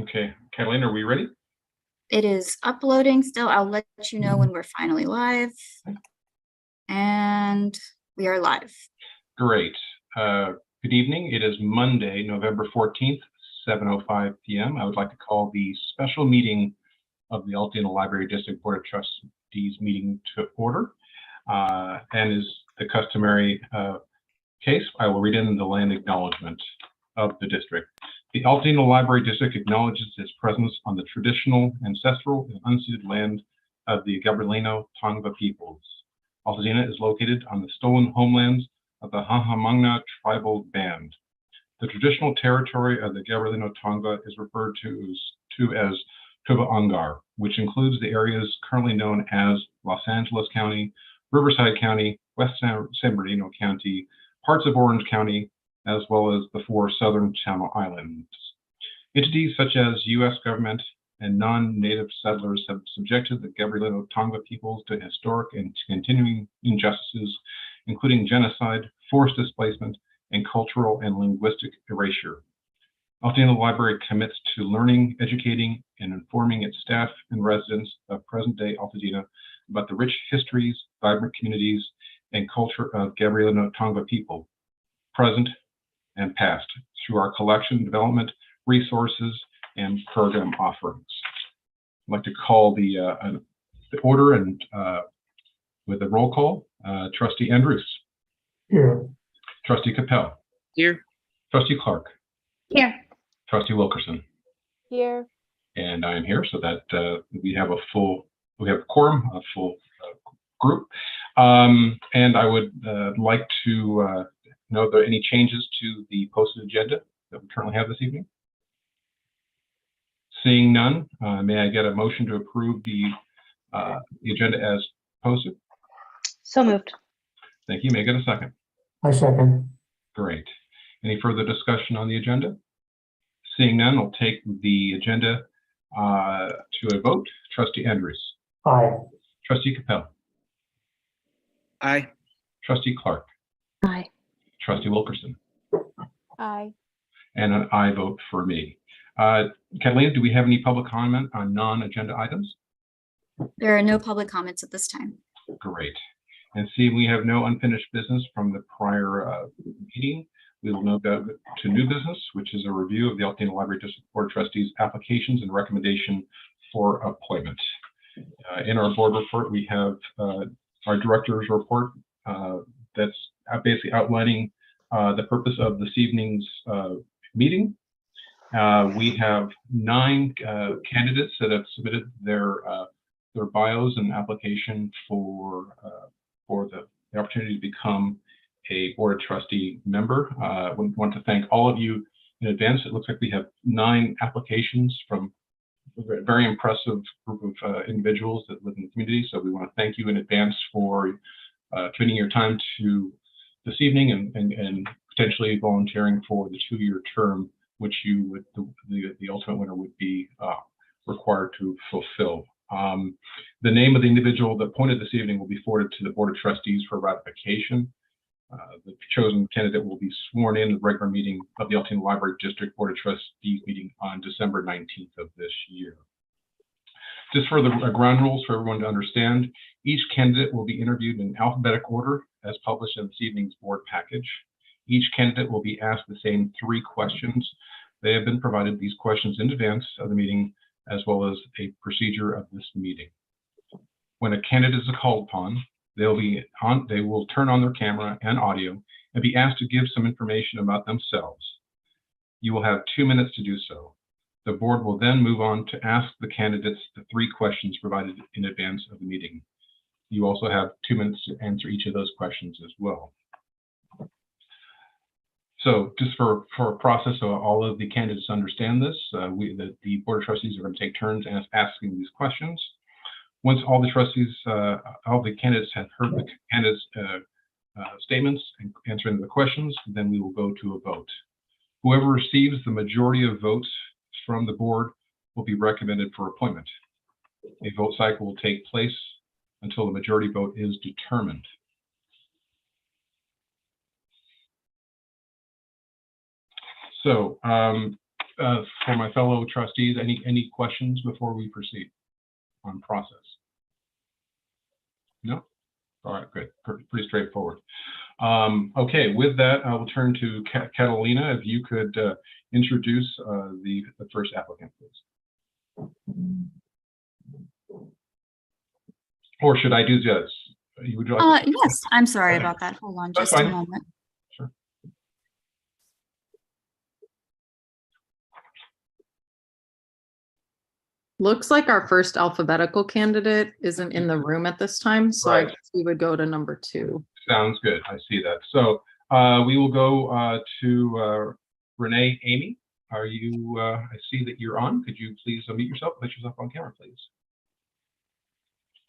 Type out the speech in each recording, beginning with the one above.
Okay, Catalina, are we ready? It is uploading still. I'll let you know when we're finally live. And we are live. Great. Good evening. It is Monday, November 14th, 7:05 p.m. I would like to call the special meeting of the Altadena Library District Board of Trustees meeting to order. And is the customary case, I will read in the land acknowledgement of the district. The Altadena Library District acknowledges its presence on the traditional, ancestral, and unceded land of the Gabrielino Tongva peoples. Altadena is located on the stolen homelands of the Hahamangna tribal band. The traditional territory of the Gabrielino Tongva is referred to as Tuba Ongar, which includes the areas currently known as Los Angeles County, Riverside County, West San Bernardino County, parts of Orange County, as well as the 4 southern Channel Islands. Entities such as U.S. government and non-native settlers have subjected the Gabrielino Tongva peoples to historic and continuing injustices, including genocide, forced displacement, and cultural and linguistic erasure. Altadena Library commits to learning, educating, and informing its staff and residents of present-day Altadena about the rich histories, vibrant communities, and culture of Gabrielino Tongva people, present and past, through our collection, development, resources, and program offerings. I'd like to call the order and with a roll call. Trustee Andrews. Here. Trustee Capel. Here. Trustee Clark. Here. Trustee Wilkerson. Here. And I am here, so that we have a quorum, a full group. And I would like to know if there are any changes to the posted agenda that we currently have this evening. Seeing none, may I get a motion to approve the agenda as posted? So moved. Thank you. May I get a second? I second. Great. Any further discussion on the agenda? Seeing none, I'll take the agenda to a vote. Trustee Andrews. Aye. Trustee Capel. Aye. Trustee Clark. Aye. Trustee Wilkerson. Aye. And an aye vote for me. Catalina, do we have any public comment on non-agenda items? There are no public comments at this time. Great. And see, we have no unfinished business from the prior meeting. We will now go to new business, which is a review of the Altadena Library District Board of Trustees applications and recommendation for appointment. In our board report, we have our director's report that's basically outlining the purpose of this evening's meeting. We have 9 candidates that have submitted their bios and application for the opportunity to become a Board of Trustee member. I want to thank all of you in advance. It looks like we have 9 applications from a very impressive group of individuals that live in the community. So we want to thank you in advance for committing your time to this evening and potentially volunteering for the 2-year term, which you would the ultimate winner would be required to fulfill. The name of the individual that appointed this evening will be forwarded to the Board of Trustees for ratification. The chosen candidate will be sworn in at the regular meeting of the Altadena Library District Board of Trustees meeting on December 19th of this year. Just for the ground rules for everyone to understand, each candidate will be interviewed in alphabetic order as published in this evening's board package. Each candidate will be asked the same 3 questions. They have been provided these questions in advance of the meeting, as well as a procedure of this meeting. When a candidate is called upon, they will turn on their camera and audio and be asked to give some information about themselves. You will have 2 minutes to do so. The board will then move on to ask the candidates the 3 questions provided in advance of the meeting. You also have 2 minutes to answer each of those questions as well. So just for a process, so all of the candidates understand this, the Board of Trustees are going to take turns asking these questions. Once all the trustees, all the candidates have heard the candidates' statements and answering the questions, then we will go to a vote. Whoever receives the majority of votes from the board will be recommended for appointment. A vote cycle will take place until the majority vote is determined. So for my fellow trustees, any questions before we proceed on process? No? All right, good. Pretty straightforward. Okay, with that, I will turn to Catalina. If you could introduce the first applicant, please. Or should I do this? Would you like to- Yes, I'm sorry Okay. about that. Hold on That's just a fine. moment. Sure. Looks like our first alphabetical candidate isn't in the room at this time, so I Right. guess we would go to number 2. Sounds good. I see that. So we will go to Renee Amy. Are you, I see that you're on. Could you please unmute yourself? Put yourself on camera, please.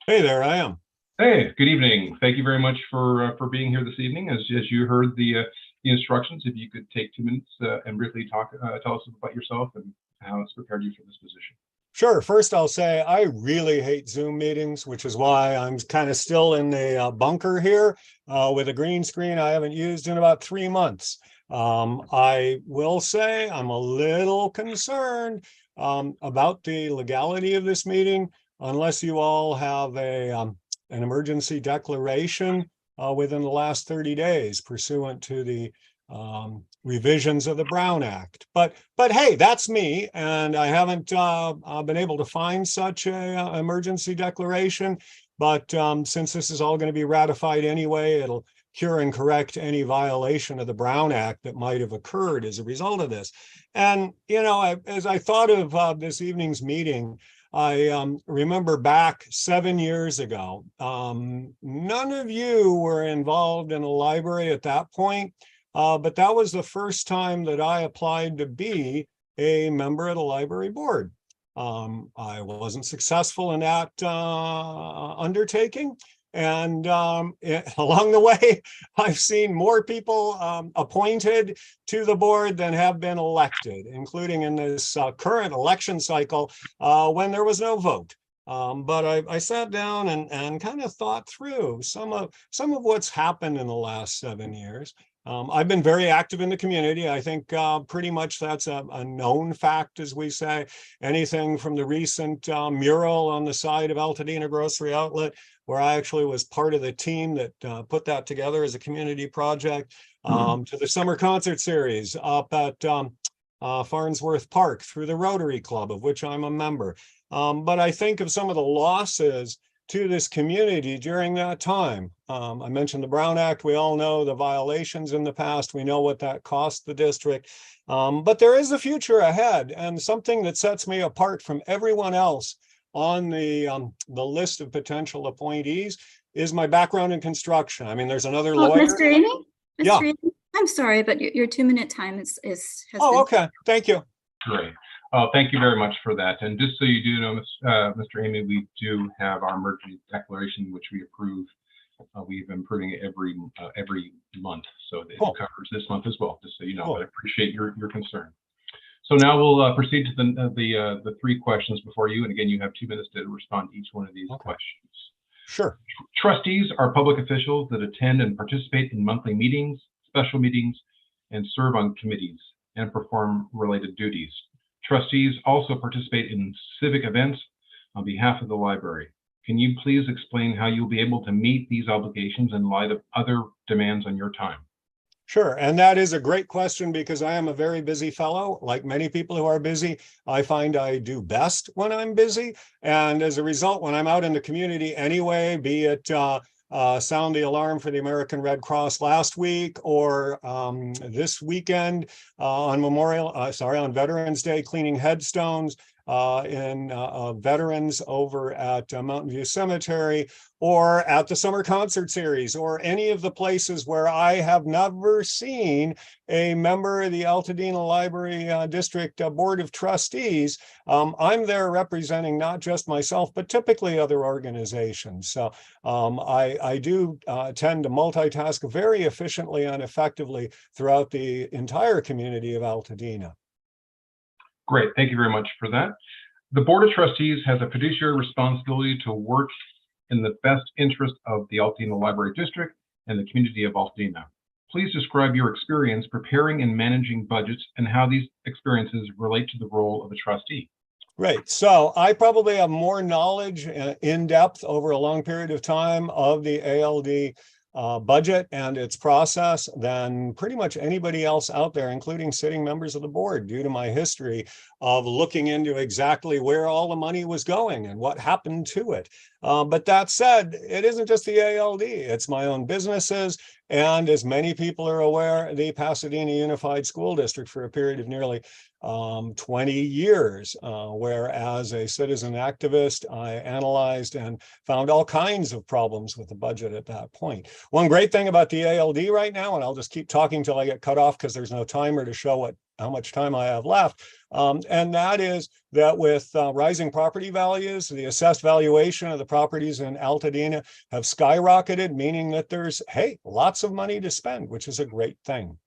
Hey there, I am. Hey, good evening. Thank you very much for being here this evening. As you heard the instructions, if you could take 2 minutes and briefly tell us about yourself and how it's prepared you for this position. Sure. First, I'll say I really hate Zoom meetings, which is why I'm kind of still in the bunker here with a green screen I haven't used in about 3 months. I will say I'm a little concerned about the legality of this meeting, unless you all have an emergency declaration within the last 30 days pursuant to the revisions of the Brown Act. But hey, that's me, and I haven't been able to find such a emergency declaration. But since this is all going to be ratified anyway, it'll cure and correct any violation of the Brown Act that might have occurred as a result of this. And you know, as I thought of this evening's meeting, I remember back 7 years ago. None of you were involved in a library at that point. But that was the first time that I applied to be a member of the library board. I wasn't successful in that undertaking. And along the way, I've seen more people appointed to the board than have been elected, including in this current election cycle when there was no vote. But I sat down and kind of thought through some of what's happened in the last 7 years. I've been very active in the community. I think pretty much that's a known fact, as we say. Anything from the recent mural on the side of Altadena Grocery Outlet, where I actually was part of the team that put that together as a community project, to the summer concert series up at Farnsworth Park through the Rotary Club, of which I'm a member. But I think of some of the losses to this community during that time. I mentioned the Brown Act. We all know the violations in the past. We know what that cost the district. But there is a future ahead, and something that sets me apart from everyone else on the list of potential appointees is my background in construction. I mean, there's another lawyer. Mr. Amy? Yeah. Amy? I'm sorry, but your 2-minute time has Oh, been- okay. Thank you. Great. Thank you very much for that. And just so you do know, Mr. Amy, we do have our emergency declaration, which we approve. We've been approving it every month, so it Cool. covers this month as well. Just so you know, Cool. but I appreciate your concern. So now we'll proceed to the 3 questions before you. And again, you have 2 minutes to respond to each one of these questions. Sure. Trustees are public officials that attend and participate in monthly meetings, special meetings, and serve on committees and perform related duties. Trustees also participate in civic events on behalf of the library. Can you please explain how you'll be able to meet these obligations in light of other demands on your time? Sure. And that is a great question, because I am a very busy fellow. Like many people who are busy, I find I do best when I'm busy. And as a result, when I'm out in the community anyway, be it sound the alarm for the American Red Cross last week, or this weekend on Veterans Day, cleaning headstones in veterans over at Mountain View Cemetery, or at the summer concert series, or any of the places where I have never seen a member of the Altadena Library District Board of Trustees. I'm there representing not just myself, but typically other organizations. So I do tend to multitask very efficiently and effectively throughout the entire community of Altadena. Great, thank you very much for that. The Board of Trustees has a fiduciary responsibility to work in the best interest of the Altadena Library District and the community of Altadena. Please describe your experience preparing and managing budgets and how these experiences relate to the role of a trustee. Right. So I probably have more knowledge in depth over a long period of time of the ALD budget and its process than pretty much anybody else out there, including sitting members of the board, due to my history of looking into exactly where all the money was going and what happened to it. But that said, it isn't just the ALD, it's my own businesses. And as many people are aware, the Pasadena Unified School District for a period of nearly 20 years, where as a citizen activist, I analyzed and found all kinds of problems with the budget at that point. One great thing about the ALD right now, and I'll just keep talking till I get cut off because there's no timer to show how much time I have left. And that is that with rising property values, the assessed valuation of the properties in Altadena have skyrocketed, meaning that there's, hey, lots of money to spend, which is a great thing.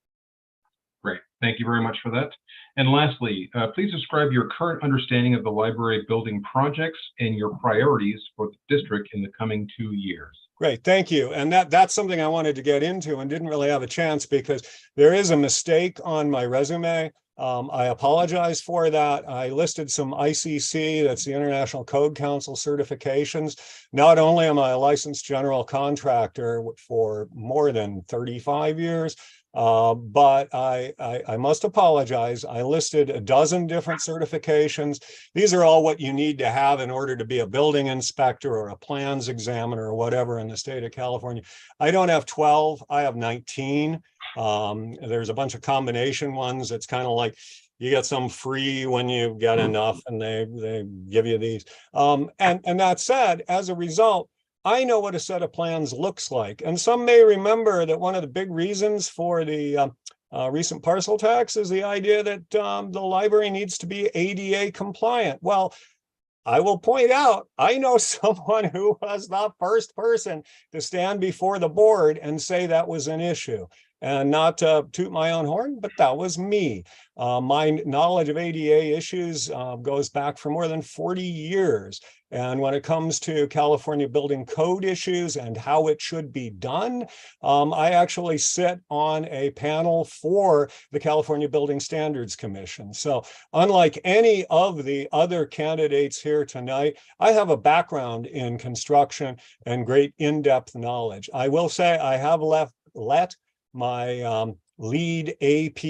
Great. Thank you very much for that. And lastly, please describe your current understanding of the library building projects and your priorities for the district in the coming 2 years. Great, thank you. And that's something I wanted to get into and didn't really have a chance because there is a mistake on my resume. I apologize for that. I listed some ICC, that's the International Code Council certifications. Not only am I a licensed general contractor for more than 35 years, but I must apologize. I listed a dozen different certifications. These are all what you need to have in order to be a building inspector or a plans examiner or whatever in the state of California. I don't have 12, I have 19. There's a bunch of combination ones. It's kind of like you get some free when you get enough and they give you these. And that said, as a result, I know what a set of plans looks like. And some may remember that one of the big reasons for the recent parcel tax is the idea that the library needs to be ADA compliant. Well, I will point out, I know someone who was the first person to stand before the board and say that was an issue. And not to toot my own horn, but that was me. My knowledge of ADA issues goes back for more than 40 years. And when it comes to California building code issues and how it should be done, I actually sit on a panel for the California Building Standards Commission. So unlike any of the other candidates here tonight, I have a background in construction and great in-depth knowledge. I will say I have let my lead AP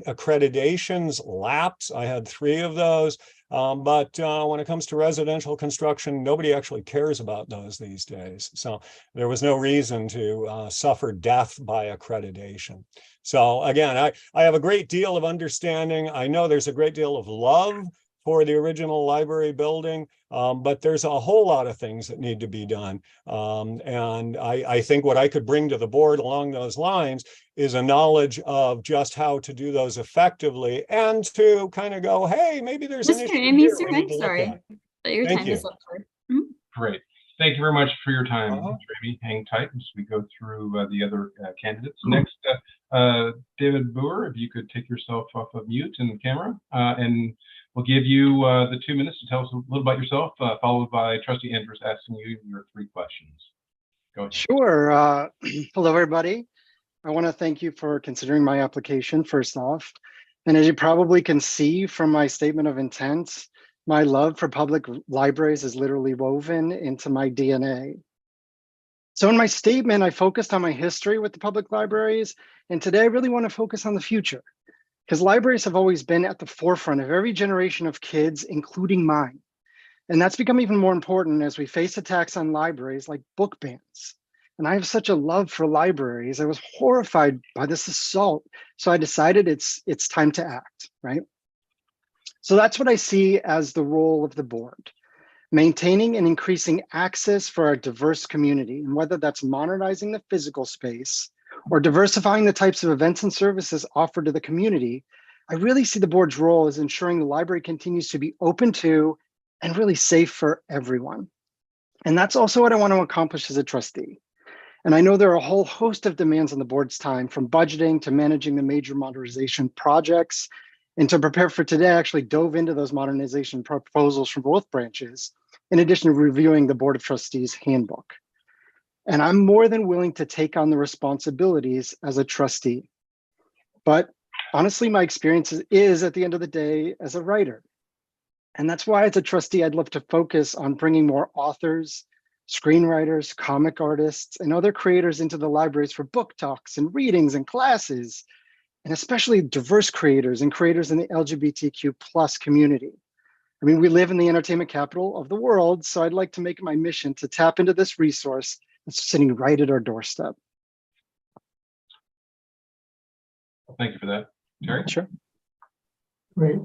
accreditations lapse. I had 3 of those. But when it comes to residential construction, nobody actually cares about those these days. So there was no reason to suffer death by accreditation. So again, I have a great deal of understanding. I know there's a great deal of love for the original library building, but there's a whole lot of things that need to be done. And I think what I could bring to the board along those lines is a knowledge of just how to do those effectively and to kind of go, hey, maybe there's an Mr. issue Amy, here sir, we need I'm to look sorry, at. but your Thank time you. is up. Great. Thank you very much for your time, Uh-huh. Amy. Hang tight as we go through the other candidates. Next, David Boer, if you could take yourself off of mute and camera, and we'll give you the 2 minutes to tell us a little about yourself, followed by Trustee Andrews asking you your 3 questions. Go ahead. Sure. Hello, everybody. I want to thank you for considering my application, first off. And as you probably can see from my statement of intent, my love for public libraries is literally woven into my DNA. So in my statement, I focused on my history with the public libraries. And today I really want to focus on the future, because libraries have always been at the forefront of every generation of kids, including mine. And that's become even more important as we face attacks on libraries like book bans. And I have such a love for libraries. I was horrified by this assault. So I decided it's time to act, right? So that's what I see as the role of the board: maintaining and increasing access for our diverse community. And whether that's modernizing the physical space or diversifying the types of events and services offered to the community, I really see the board's role as ensuring the library continues to be open to and really safe for everyone. And that's also what I want to accomplish as a trustee. And I know there are a whole host of demands on the board's time, from budgeting to managing the major modernization projects. And to prepare for today, I actually dove into those modernization proposals from both branches, in addition to reviewing the Board of Trustees handbook. and I'm more than willing to take on the responsibilities as a trustee. But honestly, my experience is at the end of the day as a writer. And that's why as a trustee, I'd love to focus on bringing more authors, screenwriters, comic artists, and other creators into the libraries for book talks and readings and classes, and especially diverse creators and creators in the LGBTQ plus community. I mean, we live in the entertainment capital of the world, so I'd like to make it my mission to tap into this resource that's sitting right at our doorstep. Thank you for that. Terry? Sure. Great.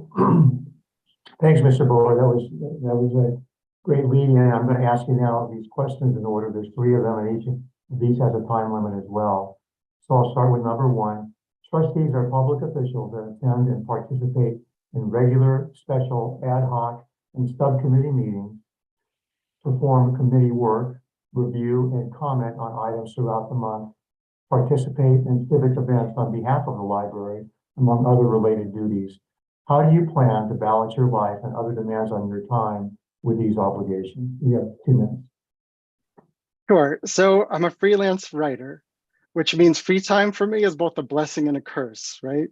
Thanks, Mr. Bohr. That was a great lead-in. I'm going to ask you now these questions in order. There's 3 of them, and each of these has a time limit as well. So I'll start with number 1. Trustees are public officials that attend and participate in regular, special, ad hoc, and subcommittee meetings, perform committee work, review and comment on items throughout the month, participate in civic events on behalf of the library, among other related duties. How do you plan to balance your life and other demands on your time with these obligations? You have 2 minutes. Sure. So I'm a freelance writer, which means free time for me is both a blessing and a curse, right?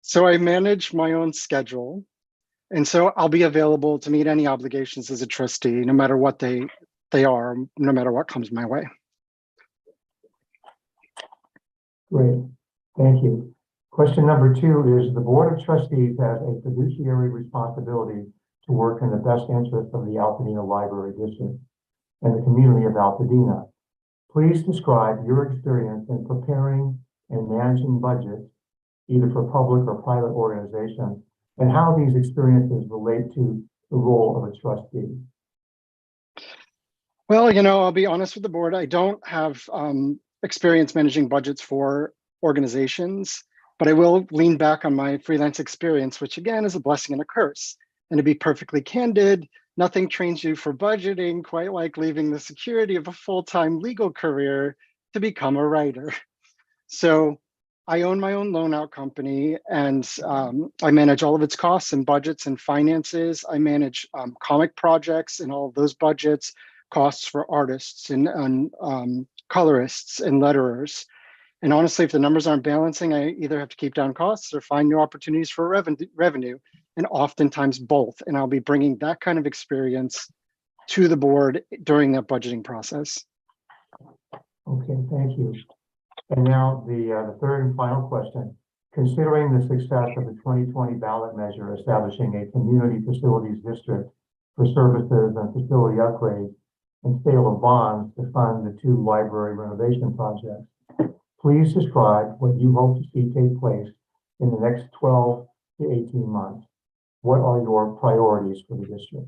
So I manage my own schedule. And so I'll be available to meet any obligations as a trustee, no matter what they are, no matter what comes my way. Great. Thank you. Question number 2 is the Board of Trustees has a fiduciary responsibility to work in the best interest of the Altadena Library District and the community of Altadena. Please describe your experience in preparing and managing budgets, either for public or private organizations, and how these experiences relate to the role of a trustee. Well, I'll be honest with the board. I don't have experience managing budgets for organizations, but I will lean back on my freelance experience, which again is a blessing and a curse. And to be perfectly candid, nothing trains you for budgeting quite like leaving the security of a full-time legal career to become a writer. So I own my own loan out company, and I manage all of its costs and budgets and finances. I manage comic projects and all of those budgets, costs for artists and colorists and letterers. And honestly, if the numbers aren't balancing, I either have to keep down costs or find new opportunities for revenue, and oftentimes both. And I'll be bringing that kind of experience to the board during that budgeting process. Okay, thank you. And now the third and final question. Considering the success of the 2020 ballot measure establishing a community facilities district for services and facility upgrades and sale of bonds to fund the 2 library renovation projects, please describe what you hope to see take place in the next 12 to 18 months. What are your priorities for the district?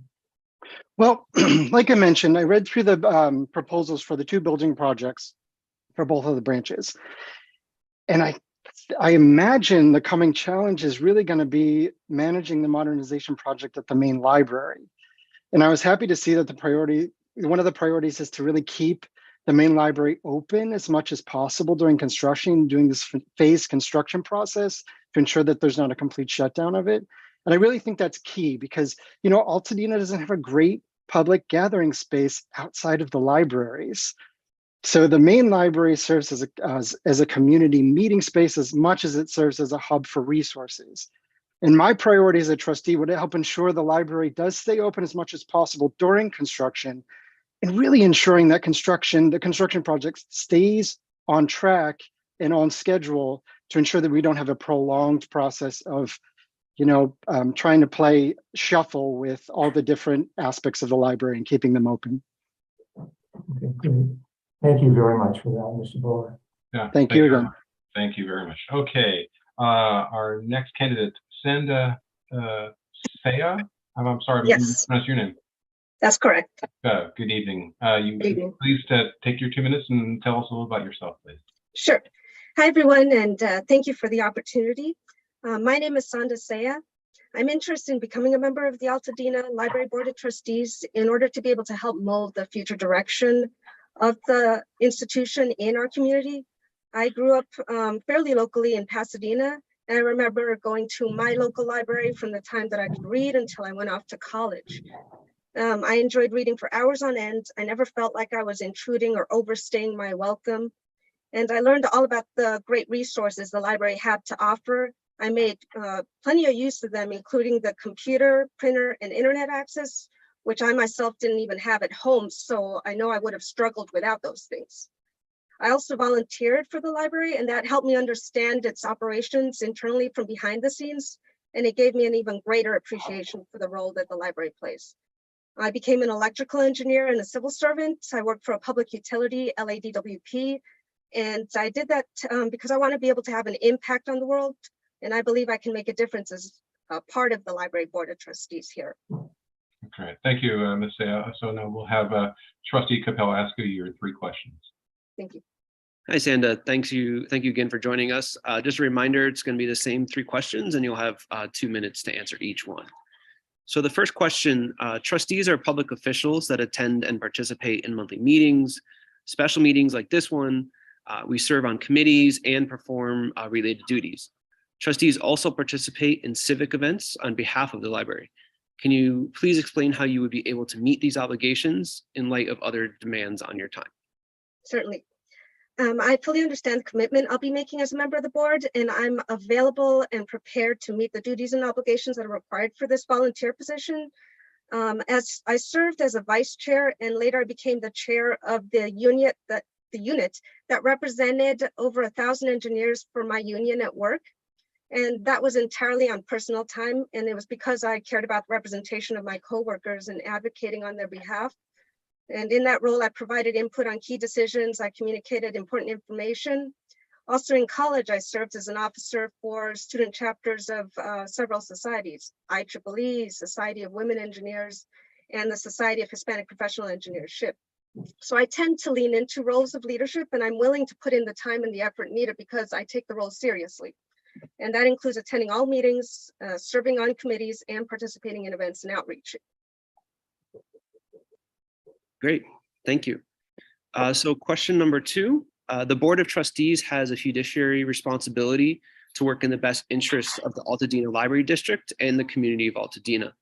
Well, like I mentioned, I read through the proposals for the 2 building projects for both of the branches. And I imagine the coming challenge is really going to be managing the modernization project at the main library. And I was happy to see that one of the priorities is to really keep the main library open as much as possible during construction, doing this phased construction process to ensure that there's not a complete shutdown of it. And I really think that's key because, Altadena doesn't have a great public gathering space outside of the libraries. So the main library serves as a community meeting space as much as it serves as a hub for resources. And my priority as a trustee would help ensure the library does stay open as much as possible during construction, and really ensuring that the construction project stays on track and on schedule to ensure that we don't have a prolonged process of, trying to play shuffle with all the different aspects of the library and keeping them open. Okay, great. Thank you very much for that, Mr. Bohr. Yeah. Thank you again. Thank you very much. Okay. Our next candidate, Sanda Saya. I'm sorry, I mispronounced your name. That's correct. Good evening. Please take your 2 minutes and tell us a little about yourself, please. Sure. Hi, everyone, and thank you for the opportunity. My name is Sanda Saya. I'm interested in becoming a member of the Altadena Library Board of Trustees in order to be able to help mold the future direction of the institution in our community. I grew up fairly locally in Pasadena, and I remember going to my local library from the time that I could read until I went off to college. I enjoyed reading for hours on end. I never felt like I was intruding or overstaying my welcome. And I learned all about the great resources the library had to offer. I made plenty of use of them, including the computer, printer, and internet access, which I myself didn't even have at home. So I know I would have struggled without those things. I also volunteered for the library, and that helped me understand its operations internally from behind the scenes. And it gave me an even greater appreciation for the role that the library plays. I became an electrical engineer and a civil servant. I worked for a public utility, LADWP, and I did that because I want to be able to have an impact on the world. And I believe I can make a difference as a part of the Library Board of Trustees here. Okay, thank you, Ms. Saya. So now we'll have Trustee Capella ask you your 3 questions. Thank you. Hi, Sanda. Thank you again for joining us. Just a reminder, it's going to be the same 3 questions, and you'll have 2 minutes to answer each one. So the first question, trustees are public officials that attend and participate in monthly meetings, special meetings like this one. We serve on committees and perform related duties. Trustees also participate in civic events on behalf of the library. Can you please explain how you would be able to meet these obligations in light of other demands on your time? Certainly. I fully understand the commitment I'll be making as a member of the board, and I'm available and prepared to meet the duties and obligations that are required for this volunteer position. As I served as a vice chair, and later I became the chair of the unit that represented over 1,000 engineers for my union at work. And that was entirely on personal time. And it was because I cared about the representation of my coworkers and advocating on their behalf. And in that role, I provided input on key decisions. I communicated important information. Also in college, I served as an officer for student chapters of several societies, IEEE, Society of Women Engineers, and the Society of Hispanic Professional Engineership. So I tend to lean into roles of leadership, and I'm willing to put in the time and the effort needed because I take the role seriously. And that includes attending all meetings, serving on committees, and participating in events and outreach. Great, thank you. So question number 2, the Board of Trustees has a fiduciary responsibility to work in the best interests of the Altadena Library District and the community of Altadena.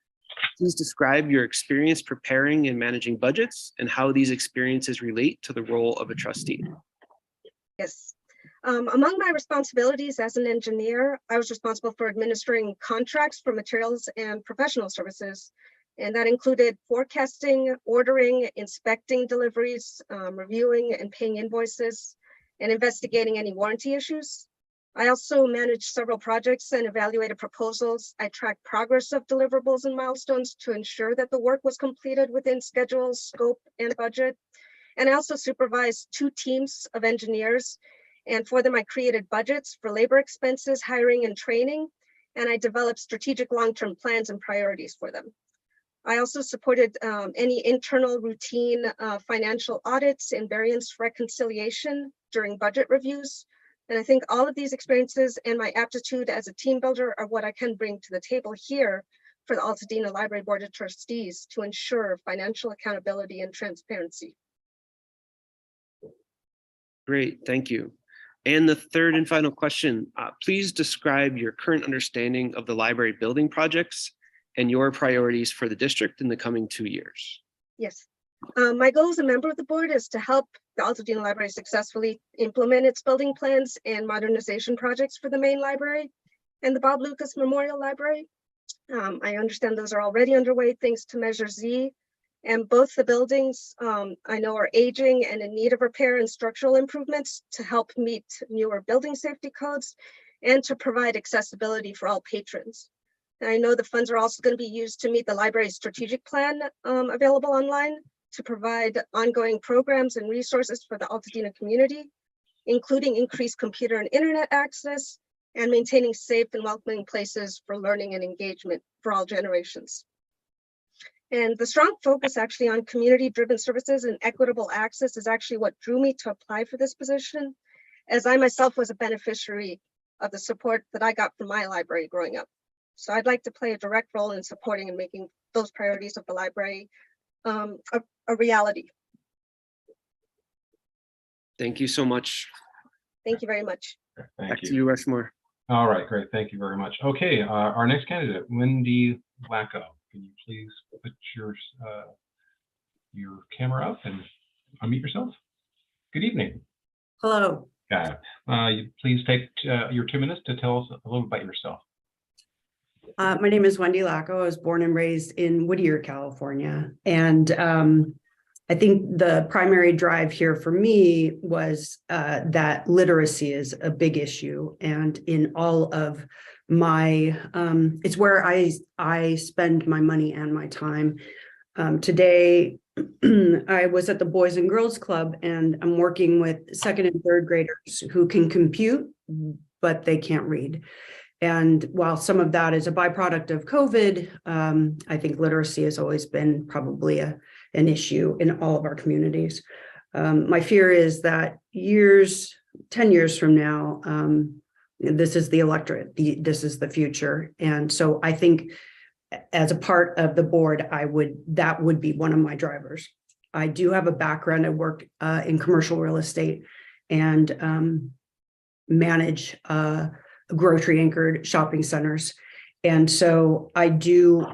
Please describe your experience preparing and managing budgets and how these experiences relate to the role of a trustee. Yes. Among my responsibilities as an engineer, I was responsible for administering contracts for materials and professional services. And that included forecasting, ordering, inspecting deliveries, reviewing and paying invoices, and investigating any warranty issues. I also managed several projects and evaluated proposals. I tracked progress of deliverables and milestones to ensure that the work was completed within schedule, scope, and budget. And I also supervised 2 teams of engineers. And for them, I created budgets for labor expenses, hiring, and training. And I developed strategic long-term plans and priorities for them. I also supported any internal routine financial audits and variance reconciliation during budget reviews. And I think all of these experiences and my aptitude as a team builder are what I can bring to the table here for the Altadena Library Board of Trustees to ensure financial accountability and transparency. Great, thank you. And the third and final question, please describe your current understanding of the library building projects and your priorities for the district in the coming 2 years. Yes. My goal as a member of the board is to help the Altadena Library successfully implement its building plans and modernization projects for the main library and the Bob Lucas Memorial Library. I understand those are already underway thanks to Measure Z, and both the buildings I know are aging and in need of repair and structural improvements to help meet newer building safety codes and to provide accessibility for all patrons. And I know the funds are also going to be used to meet the library's strategic plan available online to provide ongoing programs and resources for the Altadena community, including increased computer and internet access and maintaining safe and welcoming places for learning and engagement for all generations. And the strong focus actually on community-driven services and equitable access is actually what drew me to apply for this position, as I myself was a beneficiary of the support that I got from my library growing up. So I'd like to play a direct role in supporting and making those priorities of the library a reality. Thank you so much. Thank you very much. Thank Back you. to you, Rushmore. All right, great. Thank you very much. Okay, our next candidate, Wendy Lacko. Can you please put your camera up and unmute yourself? Good evening. Hello. Yeah. You please take your 2 minutes to tell us a little about yourself. My name is Wendy Lacko. I was born and raised in Whittier, California. And I think the primary drive here for me was that literacy is a big issue. And in all of my, it's where I spend my money and my time. Today, I was at the Boys and Girls Club, and I'm working with second and third graders who can compute, but they can't read. And while some of that is a byproduct of COVID, I think literacy has always been probably an issue in all of our communities. My fear is that 10 years from now, this is the electorate, this is the future. And so I think as a part of the board, that would be one of my drivers. I do have a background. I worked in commercial real estate and manage grocery anchored shopping centers. And so I do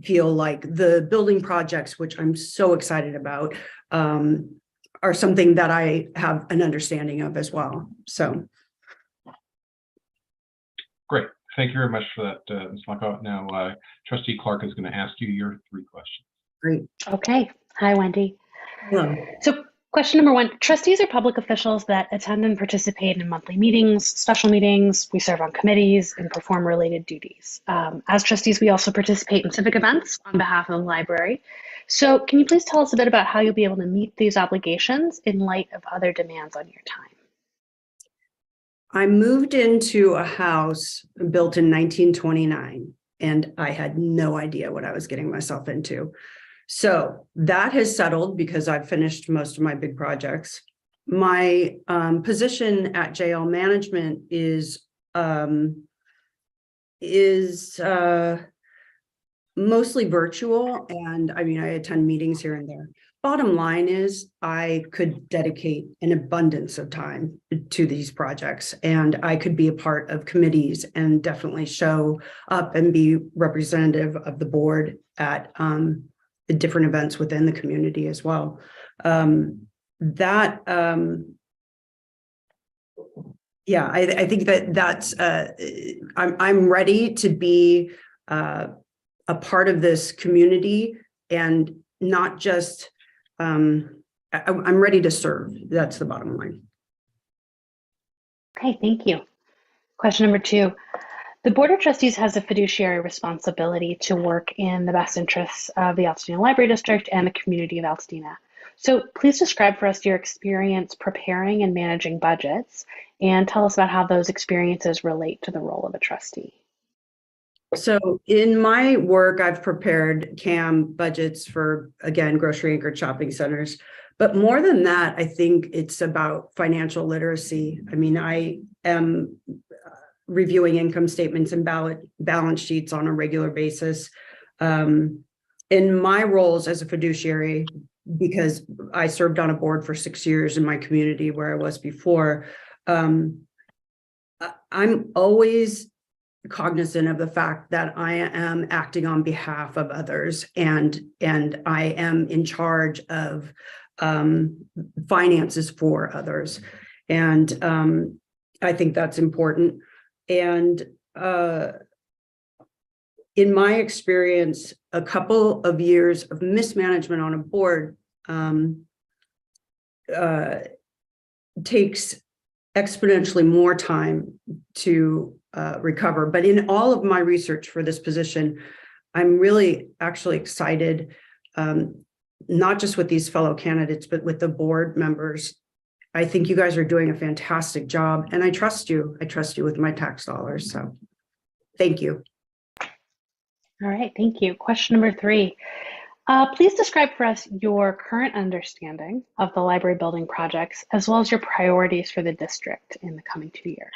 feel like the building projects, which I'm so excited about, are something that I have an understanding of as well. So. Great. Thank you very much for that, Ms. Lacko. Now, Trustee Clark is going to ask you your 3 questions. Great. Okay. Hi, Wendy. Hello. So question number 1, trustees are public officials that attend and participate in monthly meetings, special meetings. We serve on committees and perform related duties. As trustees, we also participate in civic events on behalf of the library. So can you please tell us a bit about how you'll be able to meet these obligations in light of other demands on your time? I moved into a house built in 1929, and I had no idea what I was getting myself into. So that has settled because I've finished most of my big projects. My position at JL Management is mostly virtual, and I mean, I attend meetings here and there. Bottom line is I could dedicate an abundance of time to these projects, and I could be a part of committees and definitely show up and be representative of the board at the different events within the community as well. Yeah, I think that's I'm ready to be a part of this community, and not just I'm ready to serve. That's the bottom line. Okay, thank you. Question number 2. The Board of Trustees has a fiduciary responsibility to work in the best interests of the Altadena Library District and the community of Altadena. So please describe for us your experience preparing and managing budgets, and tell us about how those experiences relate to the role of a trustee. So in my work, I've prepared CAM budgets for, again, grocery anchored shopping centers. But more than that, I think it's about financial literacy. I mean, I am reviewing income statements and balance sheets on a regular basis. In my roles as a fiduciary, because I served on a board for 6 years in my community where I was before, I'm always cognizant of the fact that I am acting on behalf of others, and I am in charge of finances for others. And I think that's important. And in my experience, a couple of years of mismanagement on a board takes exponentially more time to recover. But in all of my research for this position, I'm really actually excited, not just with these fellow candidates, but with the board members. I think you guys are doing a fantastic job, and I trust you. I trust you with my tax dollars. So thank you. All right, thank you. Question number 3. Please describe for us your current understanding of the library building projects, as well as your priorities for the district in the coming 2 years.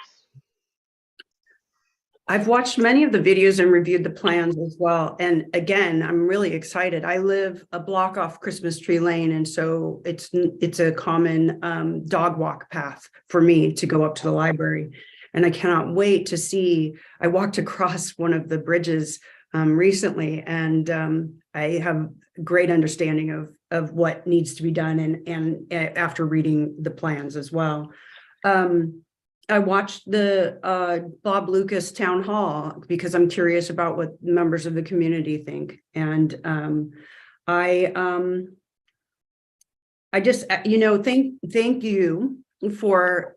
I've watched many of the videos and reviewed the plans as well. And again, I'm really excited. I live a block off Christmas Tree Lane, and so it's a common dog walk path for me to go up to the library. And I cannot wait to see, I walked across one of the bridges recently, and I have great understanding of what needs to be done, and after reading the plans as well. I watched the Bob Lucas town hall because I'm curious about what members of the community think, and I just thank you for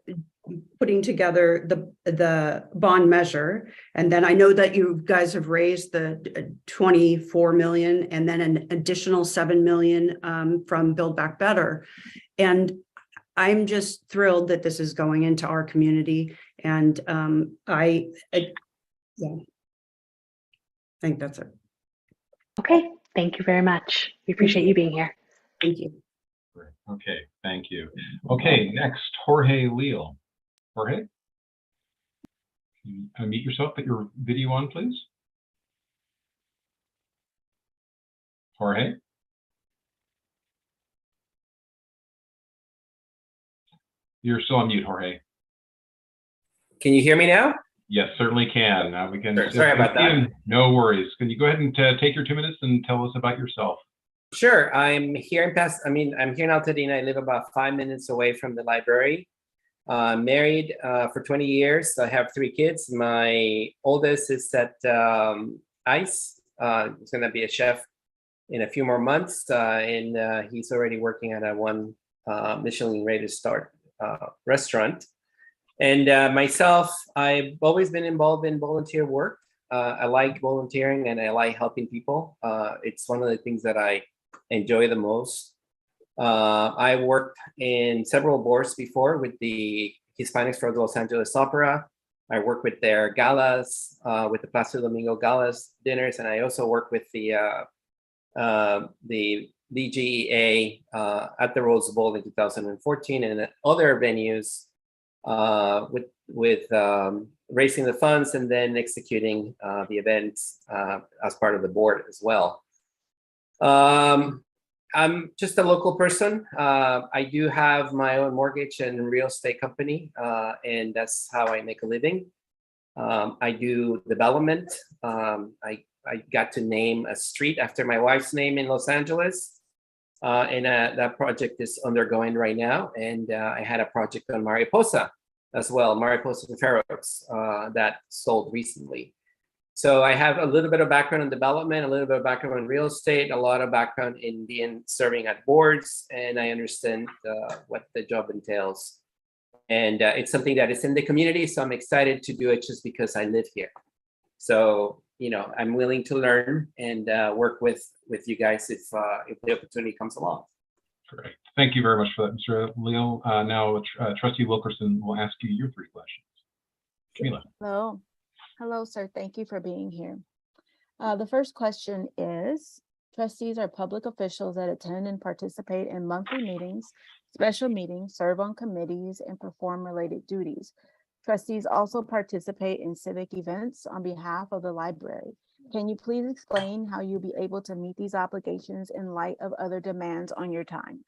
putting together the bond measure. And then I know that you guys have raised the 24 million and then an additional 7 million from Build Back Better. And I'm just thrilled that this is going into our community. And I think that's it. Okay, thank you very much. We appreciate you being here. Thank you. Okay, thank you. Okay, next, Jorge Leal. Jorge? Can you unmute yourself, put your video on, please. Jorge? You're still on mute, Jorge. Can you hear me now? Yes, certainly can. We can. Sure. Sorry about that. No worries. Can you go ahead and take your 2 minutes and tell us about yourself? Sure. I'm here in Altadena. I live about 5 minutes away from the library. Married for 20 years. I have 3 kids. My oldest is at ICE. He's going to be a chef in a few more months, and he's already working at a 1 Michelin-rated star restaurant. And myself, I've always been involved in volunteer work. I like volunteering and I like helping people. It's one of the things that I enjoy the most. I worked in several boards before with the Hispanics for the Los Angeles Opera. I work with their galas, with the Plaza Domingo galas dinners, and I also work with the DGEA at the Rose Bowl in 2014 and other venues with raising the funds and then executing the events as part of the board as well. I'm just a local person. I do have my own mortgage and real estate company, and that's how I make a living. I do development. I got to name a street after my wife's name in Los Angeles, and that project is undergoing right now. And I had a project on Mariposa as well, Mariposa and Fair Oaks, that sold recently. So I have a little bit of background in development, a little bit of background in real estate, a lot of background in serving at boards, and I understand what the job entails. And it's something that is in the community, so I'm excited to do it just because I live here. So, I'm willing to learn and work with you guys if the opportunity comes along. Great. Thank you very much for that, Mr. Leal. Now, Trustee Wilkerson will ask you your 3 questions. Camila. Hello, sir. Thank you for being here. The first question is, trustees are public officials that attend and participate in monthly meetings, special meetings, serve on committees, and perform related duties. Trustees also participate in civic events on behalf of the library. Can you please explain how you'll be able to meet these obligations in light of other demands on your time?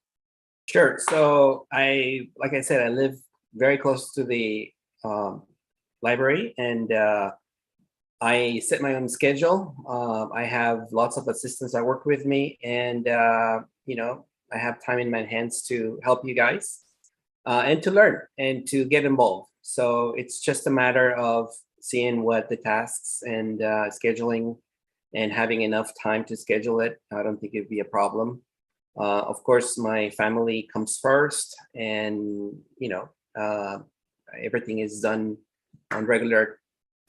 Sure. So like I said, I live very close to the library, and I set my own schedule. I have lots of assistants that work with me, and I have time in my hands to help you guys and to learn and to get involved. So it's just a matter of seeing what the tasks and scheduling and having enough time to schedule it. I don't think it'd be a problem. Of course, my family comes first, and everything is done on regular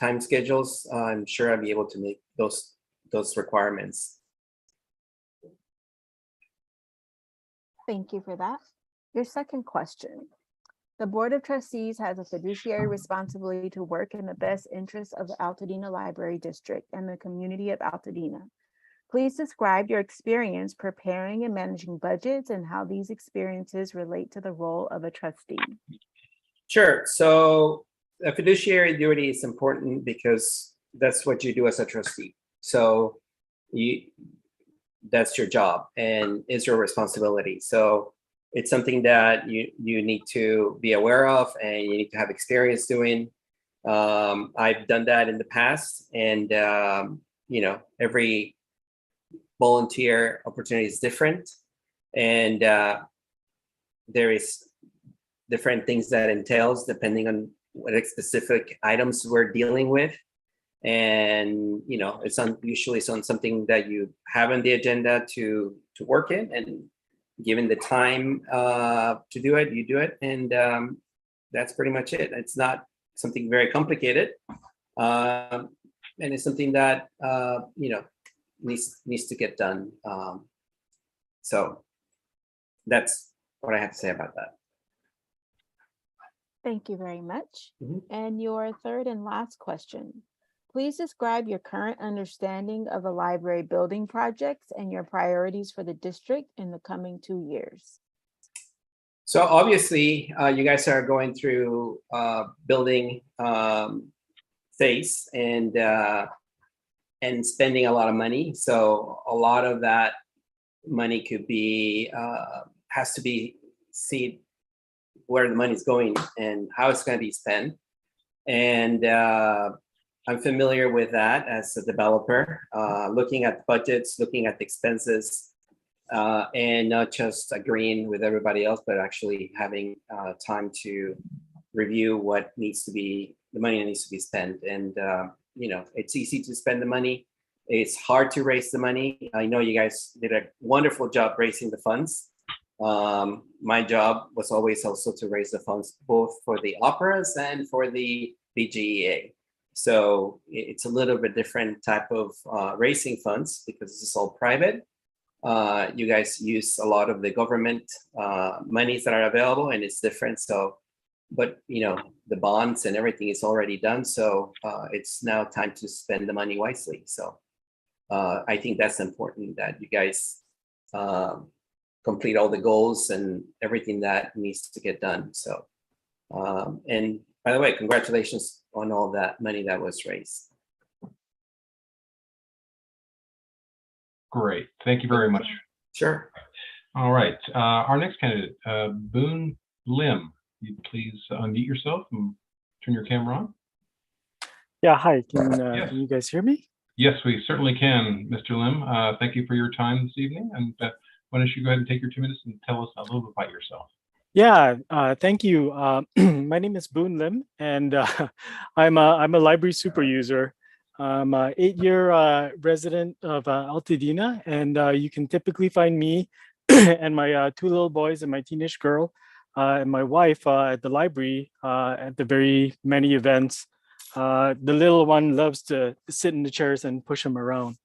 time schedules. I'm sure I'll be able to make those requirements. Thank you for that. Your second question. The Board of Trustees has a fiduciary responsibility to work in the best interest of the Altadena Library District and the community of Altadena. Please describe your experience preparing and managing budgets and how these experiences relate to the role of a trustee. Sure. So a fiduciary duty is important because that's what you do as a trustee. So that's your job and is your responsibility. So it's something that you need to be aware of and you need to have experience doing. I've done that in the past, and every volunteer opportunity is different, and there is different things that entails depending on what specific items we're dealing with. And it's usually on something that you have on the agenda to work in, and given the time to do it, you do it, and that's pretty much it. It's not something very complicated, and it's something that needs to get done. So that's what I have to say about that. Thank you very much. Mhm. And your third and last question. Please describe your current understanding of the library building projects and your priorities for the district in the coming 2 years. So obviously, you guys are going through building phase and spending a lot of money. So a lot of that money could be has to be seen where the money is going and how it's going to be spent. And I'm familiar with that as a developer, looking at budgets, looking at the expenses, and not just agreeing with everybody else, but actually having time to review what needs to be, the money that needs to be spent. And, it's easy to spend the money. It's hard to raise the money. I know you guys did a wonderful job raising the funds. My job was always also to raise the funds, both for the operas and for the BGEA. So it's a little bit different type of raising funds because this is all private. You guys use a lot of the government monies that are available, and it's different. So, but the bonds and everything is already done. So it's now time to spend the money wisely. So I think that's important that you guys complete all the goals and everything that needs to get done. So, and by the way, congratulations on all that money that was raised. Great. Thank you very much. Sure. All right. Our next candidate, Boone Lim. You please unmute yourself and turn your camera on. Yeah, hi. Can Yes. you guys hear me? Yes, we certainly can, Mr. Lim. Thank you for your time this evening. And why don't you go ahead and take your 2 minutes and tell us a little bit about yourself. Yeah, thank you. My name is Boone Lim, and I'm a library super user. I'm an 8-year resident of Altadena, and you can typically find me and my 2 little boys and my teenage girl and my wife at the library at the very many events. The little one loves to sit in the chairs and push them around.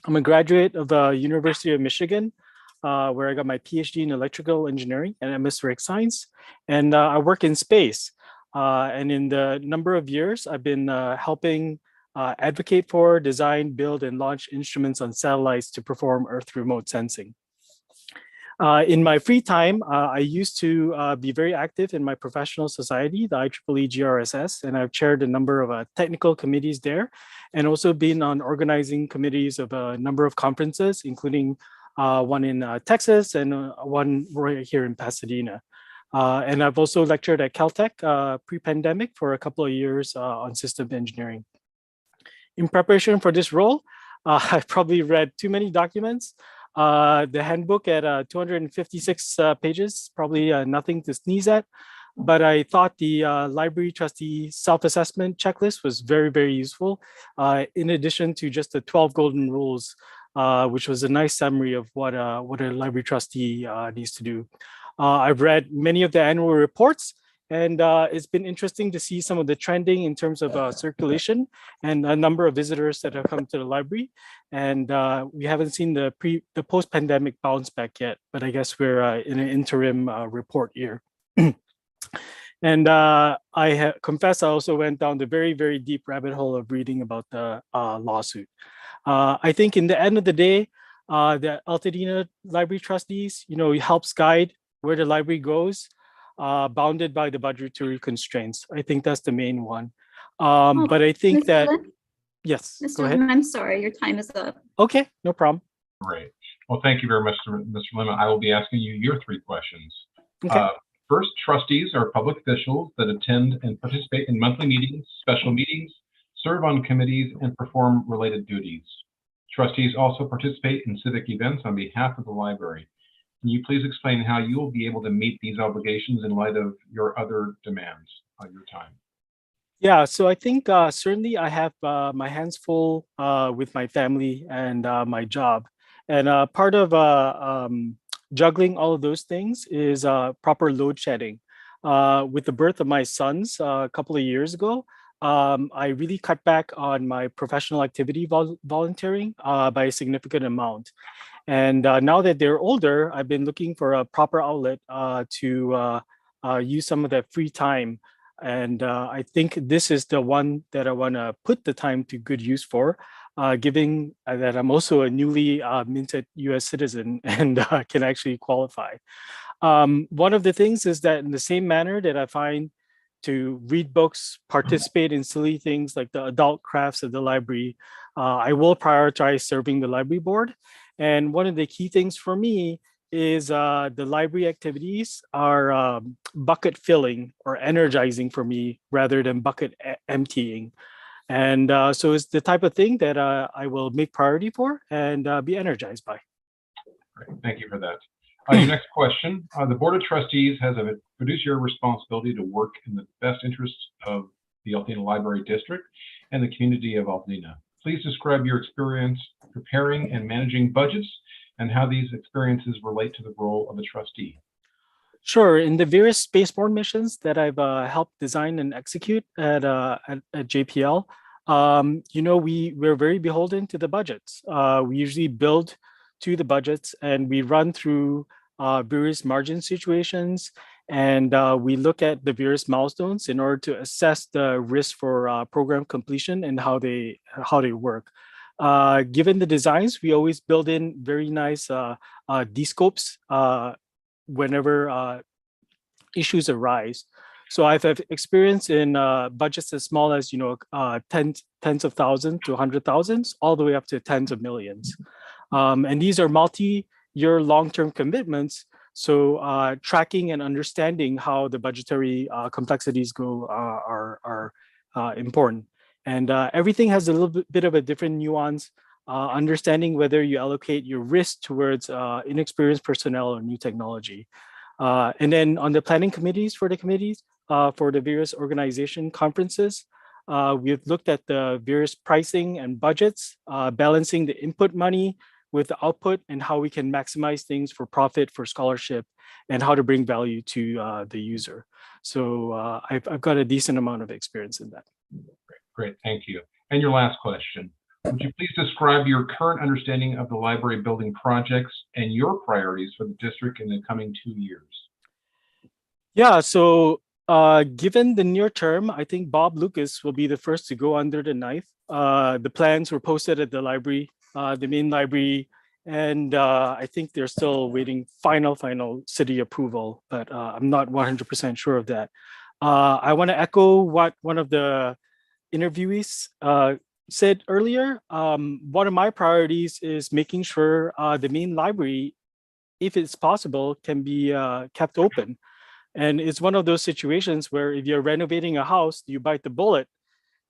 I'm a graduate of the University of Michigan, where I got my PhD in electrical engineering and atmospheric science. And I work in space. And in the number of years, I've been helping advocate for, design, build, and launch instruments on satellites to perform Earth remote sensing. In my free time, I used to be very active in my professional society, the IEEE GRSS, and I've chaired a number of technical committees there, and also been on organizing committees of a number of conferences, including one in Texas and one right here in Pasadena. And I've also lectured at Caltech pre-pandemic for a couple of years on system engineering. In preparation for this role, I've probably read too many documents. The handbook at 256 pages, probably nothing to sneeze at. But I thought the library trustee self-assessment checklist was very, very useful, in addition to just the 12 golden rules, which was a nice summary of what a library trustee needs to do. I've read many of the annual reports, and it's been interesting to see some of the trending in terms of circulation and a number of visitors that have come to the library. And we haven't seen the post-pandemic bounce back yet, but I guess we're in an interim report year. And I confess I also went down the very, very deep rabbit hole of reading about the lawsuit. I think in the end of the day, the Altadena Library Trustees, it helps guide where the library goes, bounded by the budgetary constraints. I think that's the main one. But I think Mr. that, Lim? yes, Mr. go ahead. Lim, I'm sorry, your time is up. Okay, no problem. Great. Well, thank you very much, Mr. Lim. I will be asking you your 3 questions. Okay. First, trustees are public officials that attend and participate in monthly meetings, special meetings, serve on committees, and perform related duties. Trustees also participate in civic events on behalf of the library. Can you please explain how you will be able to meet these obligations in light of your other demands on your time? Yeah, so I think certainly I have my hands full with my family and my job. And part of juggling all of those things is proper load shedding. With the birth of my sons a couple of years ago, I really cut back on my professional activity volunteering by a significant amount. And now that they're older, I've been looking for a proper outlet to use some of that free time. And I think this is the one that I want to put the time to good use for, given that I'm also a newly minted US citizen and can actually qualify. One of the things is that in the same manner that I find to read books, participate in silly things like the adult crafts of the library, I will prioritize serving the library board. And one of the key things for me is the library activities are bucket filling or energizing for me rather than bucket emptying. And so it's the type of thing that I will make priority for and be energized by. Great. Thank you for that. Your next question. The Board of Trustees has a fiduciary responsibility to work in the best interests of the Altadena Library District and the community of Altadena. Please describe your experience preparing and managing budgets and how these experiences relate to the role of a trustee. Sure. In the various spaceborne missions that I've helped design and execute at JPL, we're very beholden to the budgets. We usually build to the budgets and we run through various margin situations and we look at the various milestones in order to assess the risk for program completion and how they work. Given the designs, we always build in very nice descopes whenever issues arise. So I've experience in budgets as small as tens of thousands to 100,000s, all the way up to tens of millions. And these are multi-year long-term commitments. So tracking and understanding how the budgetary complexities go are important. And everything has a little bit of a different nuance, understanding whether you allocate your risk towards inexperienced personnel or new technology. And then on the planning committees for the for the various organization conferences, we've looked at the various pricing and budgets, balancing the input money with the output and how we can maximize things for profit, for scholarship, and how to bring value to the user. So I've got a decent amount of experience in that. Great, thank you. And your last question. Would you please describe your current understanding of the library building projects and your priorities for the district in the coming 2 years? Yeah, so given the near term, I think Bob Lucas will be the first to go under the knife. The plans were posted at the library, the main library, and I think they're still waiting final city approval, but I'm not 100% sure of that. I want to echo what one of the interviewees said earlier. One of my priorities is making sure the main library, if it's possible, can be kept open. And it's one of those situations where if you're renovating a house, you bite the bullet,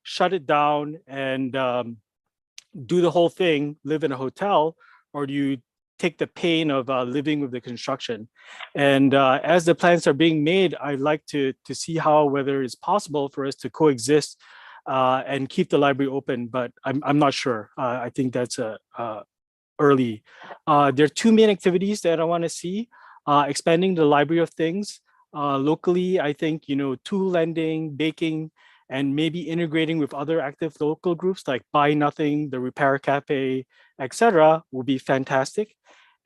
shut it down and do the whole thing, live in a hotel, or do you take the pain of living with the construction? And as the plans are being made, I'd like to see whether it's possible for us to coexist and keep the library open, but I'm not sure. I think that's early. There are two main activities that I want to see: expanding the library of things locally. I think tool lending, baking, and maybe integrating with other active local groups like Buy Nothing, the Repair Cafe, etc., will be fantastic.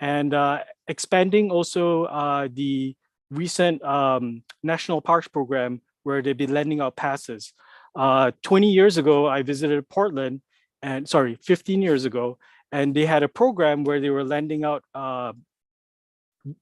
And expanding also the recent National Parks program where they've been lending out passes. 20 years ago, I visited Portland, 15 years ago, and they had a program where they were lending out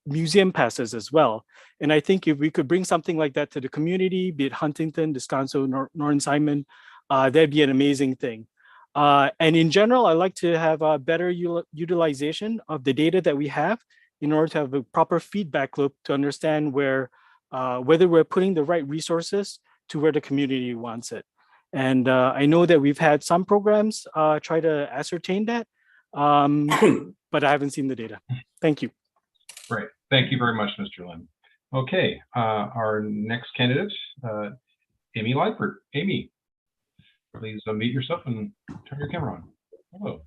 museum passes as well. And I think if we could bring something like that to the community, be it Huntington, Descanso, Northern Simon, that'd be an amazing thing. And in general, I like to have a better utilization of the data that we have in order to have a proper feedback loop to understand whether we're putting the right resources to where the community wants it. And I know that we've had some programs try to ascertain that, but I haven't seen the data. Thank you. Great. Thank you very much, Mr. Lim. Okay, our next candidate, Amy Lightford. Amy, please unmute yourself and turn your camera on. Hello.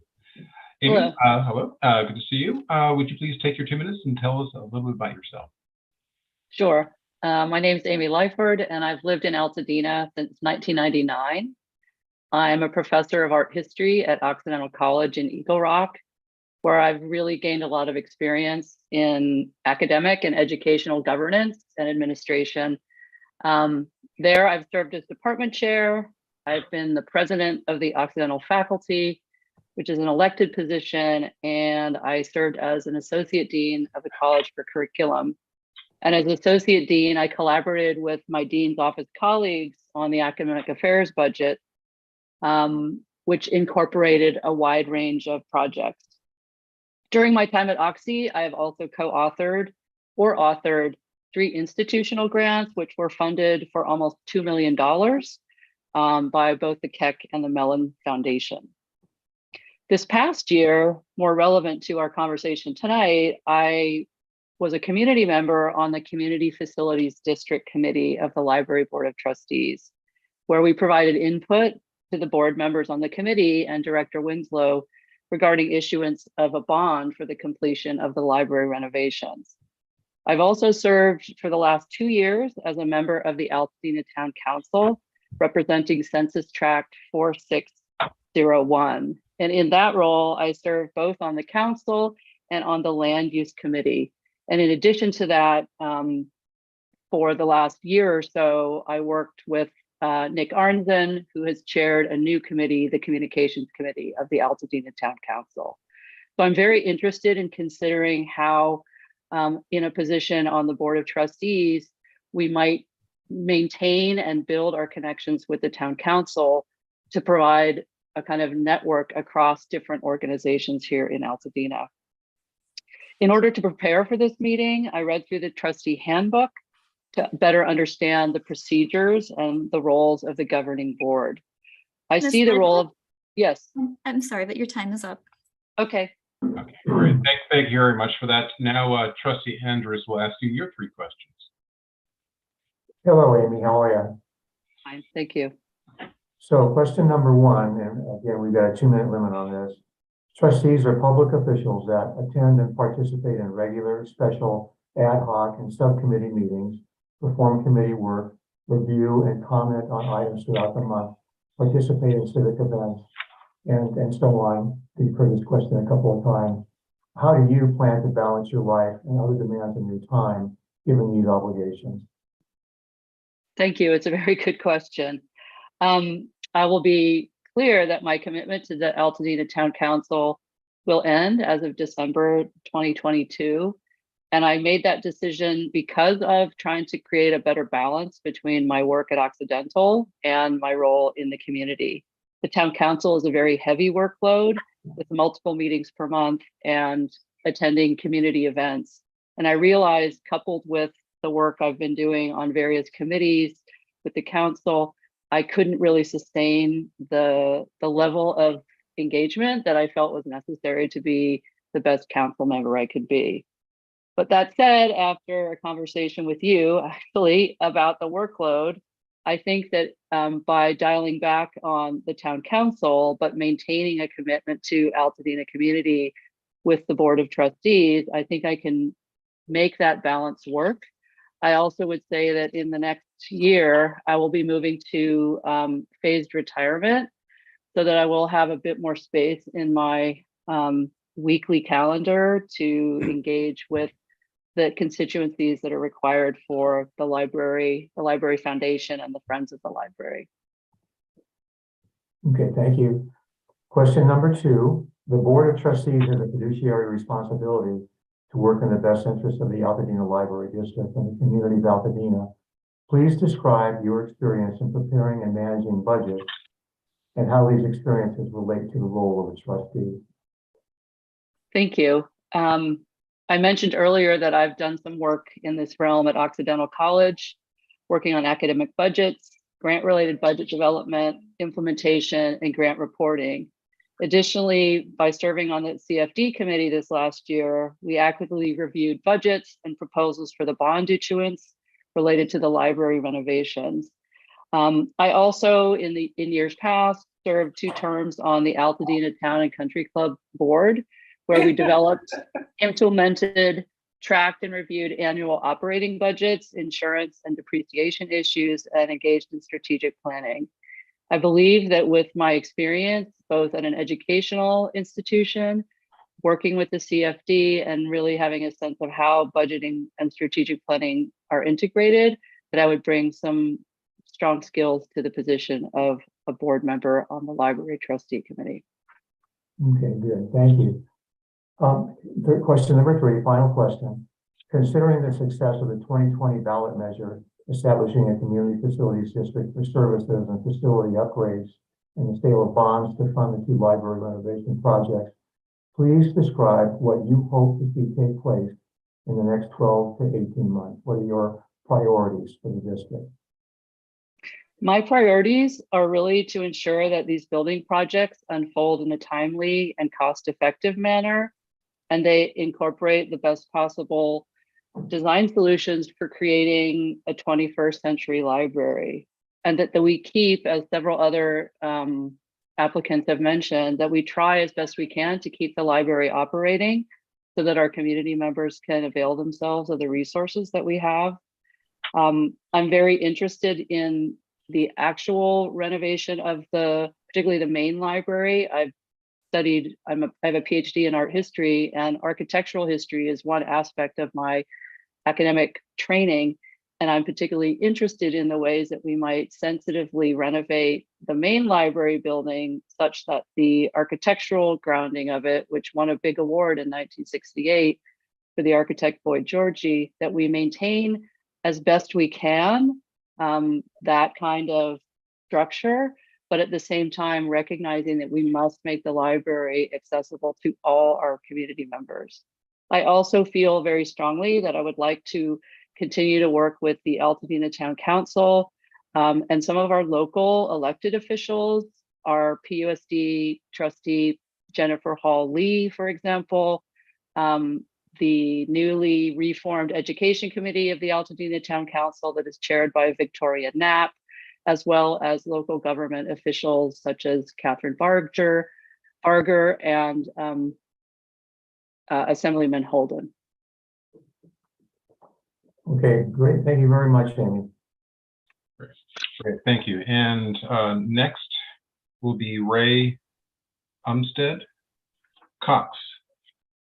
Amy, hello. Hello. Good to see you. Would you please take your 2 minutes and tell us a little bit about yourself? Sure. My name is Amy Lightford, and I've lived in Altadena since 1999. I'm a professor of art history at Occidental College in Eagle Rock, where I've really gained a lot of experience in academic and educational governance and administration. There, I've served as department chair. I've been the president of the Occidental faculty, which is an elected position, and I served as an associate dean of the College for Curriculum. And as associate dean, I collaborated with my dean's office colleagues on the academic affairs budget, which incorporated a wide range of projects. During my time at Oxy, I have also co-authored or authored 3 institutional grants, which were funded for almost $2 million by both the Keck and the Mellon Foundation. This past year, more relevant to our conversation tonight, I was a community member on the Community Facilities District Committee of the Library Board of Trustees, where we provided input to the board members on the committee and Director Winslow regarding issuance of a bond for the completion of the library renovations. I've also served for the last 2 years as a member of the Altadena Town Council, representing Census Tract 4601. And in that role, I served both on the council and on the land use committee. And in addition to that, for the last year or so, I worked with Nick Arnzen, who has chaired a new committee, the Communications Committee of the Altadena Town Council. So I'm very interested in considering how, in a position on the Board of Trustees, we might maintain and build our connections with the Town Council to provide a kind of network across different organizations here in Altadena. In order to prepare for this meeting, I read through the trustee handbook to better understand the procedures and the roles of the governing board. I see the role of, yes. I'm sorry, but your time is up. Okay. Okay, great. Thank you very much for that. Now, Trustee Andrews will ask you your 3 questions. Hello, Amy. How are you? Fine, thank you. So question number 1, and again, we've got a 2-minute limit on this. Trustees are public officials that attend and participate in regular, special, ad hoc, and subcommittee meetings, perform committee work, review and comment on items throughout the month, participate in civic events, and so on. You've heard this question a couple of times. How do you plan to balance your life and other demands on your time, given these obligations? Thank you. It's a very good question. I will be clear that my commitment to the Altadena Town Council will end as of December 2022. And I made that decision because of trying to create a better balance between my work at Occidental and my role in the community. The Town Council is a very heavy workload with multiple meetings per month and attending community events. And I realized, coupled with the work I've been doing on various committees with the council, I couldn't really sustain the level of engagement that I felt was necessary to be the best council member I could be. But that said, after a conversation with you actually about the workload, I think that by dialing back on the town council, but maintaining a commitment to Altadena community with the Board of Trustees, I think I can make that balance work. I also would say that in the next year, I will be moving to phased retirement so that I will have a bit more space in my weekly calendar to engage with the constituencies that are required for the Library Foundation and the Friends of the Library. Okay, thank you. Question number 2, the Board of Trustees has a fiduciary responsibility to work in the best interest of the Altadena Library District and the community of Altadena. Please describe your experience in preparing and managing budgets and how these experiences relate to the role of a trustee. Thank you. I mentioned earlier that I've done some work in this realm at Occidental College, working on academic budgets. grant-related budget development, implementation, and grant reporting. Additionally, by serving on the CFD committee this last year, we actively reviewed budgets and proposals for the bond issuance related to the library renovations. I also, in years past, served 2 terms on the Altadena Town and Country Club board, where we developed, implemented, tracked, and reviewed annual operating budgets, insurance and depreciation issues, and engaged in strategic planning. I believe that with my experience, both at an educational institution, working with the CFD, and really having a sense of how budgeting and strategic planning are integrated, that I would bring some strong skills to the position of a board member on the library trustee committee. Okay, good. Thank you. Question number 3, final question. Considering the success of the 2020 ballot measure establishing a community facilities district for services and facility upgrades and the sale of bonds to fund the 2 library renovation projects, please describe what you hope to see take place in the next 12 to 18 months. What are your priorities for the district? My priorities are really to ensure that these building projects unfold in a timely and cost-effective manner, and they incorporate the best possible design solutions for creating a 21st century library. And that we keep, as several other applicants have mentioned, that we try as best we can to keep the library operating so that our community members can avail themselves of the resources that we have. I'm very interested in the actual renovation of particularly the main library. I've studied, I have a PhD in art history, and architectural history is one aspect of my academic training. And I'm particularly interested in the ways that we might sensitively renovate the main library building such that the architectural grounding of it, which won a big award in 1968 for the architect Boyd Georgi, that we maintain as best we can that kind of structure, but at the same time recognizing that we must make the library accessible to all our community members. I also feel very strongly that I would like to continue to work with the Altadena Town Council and some of our local elected officials, our PUSD trustee, Jennifer Hall Lee, for example, the newly reformed Education Committee of the Altadena Town Council that is chaired by Victoria Knapp, as well as local government officials such as Catherine Barger and Assemblyman Holden. Okay, great. Thank you very much, Amy. Great, thank you. And next will be Ray Umstead Cox.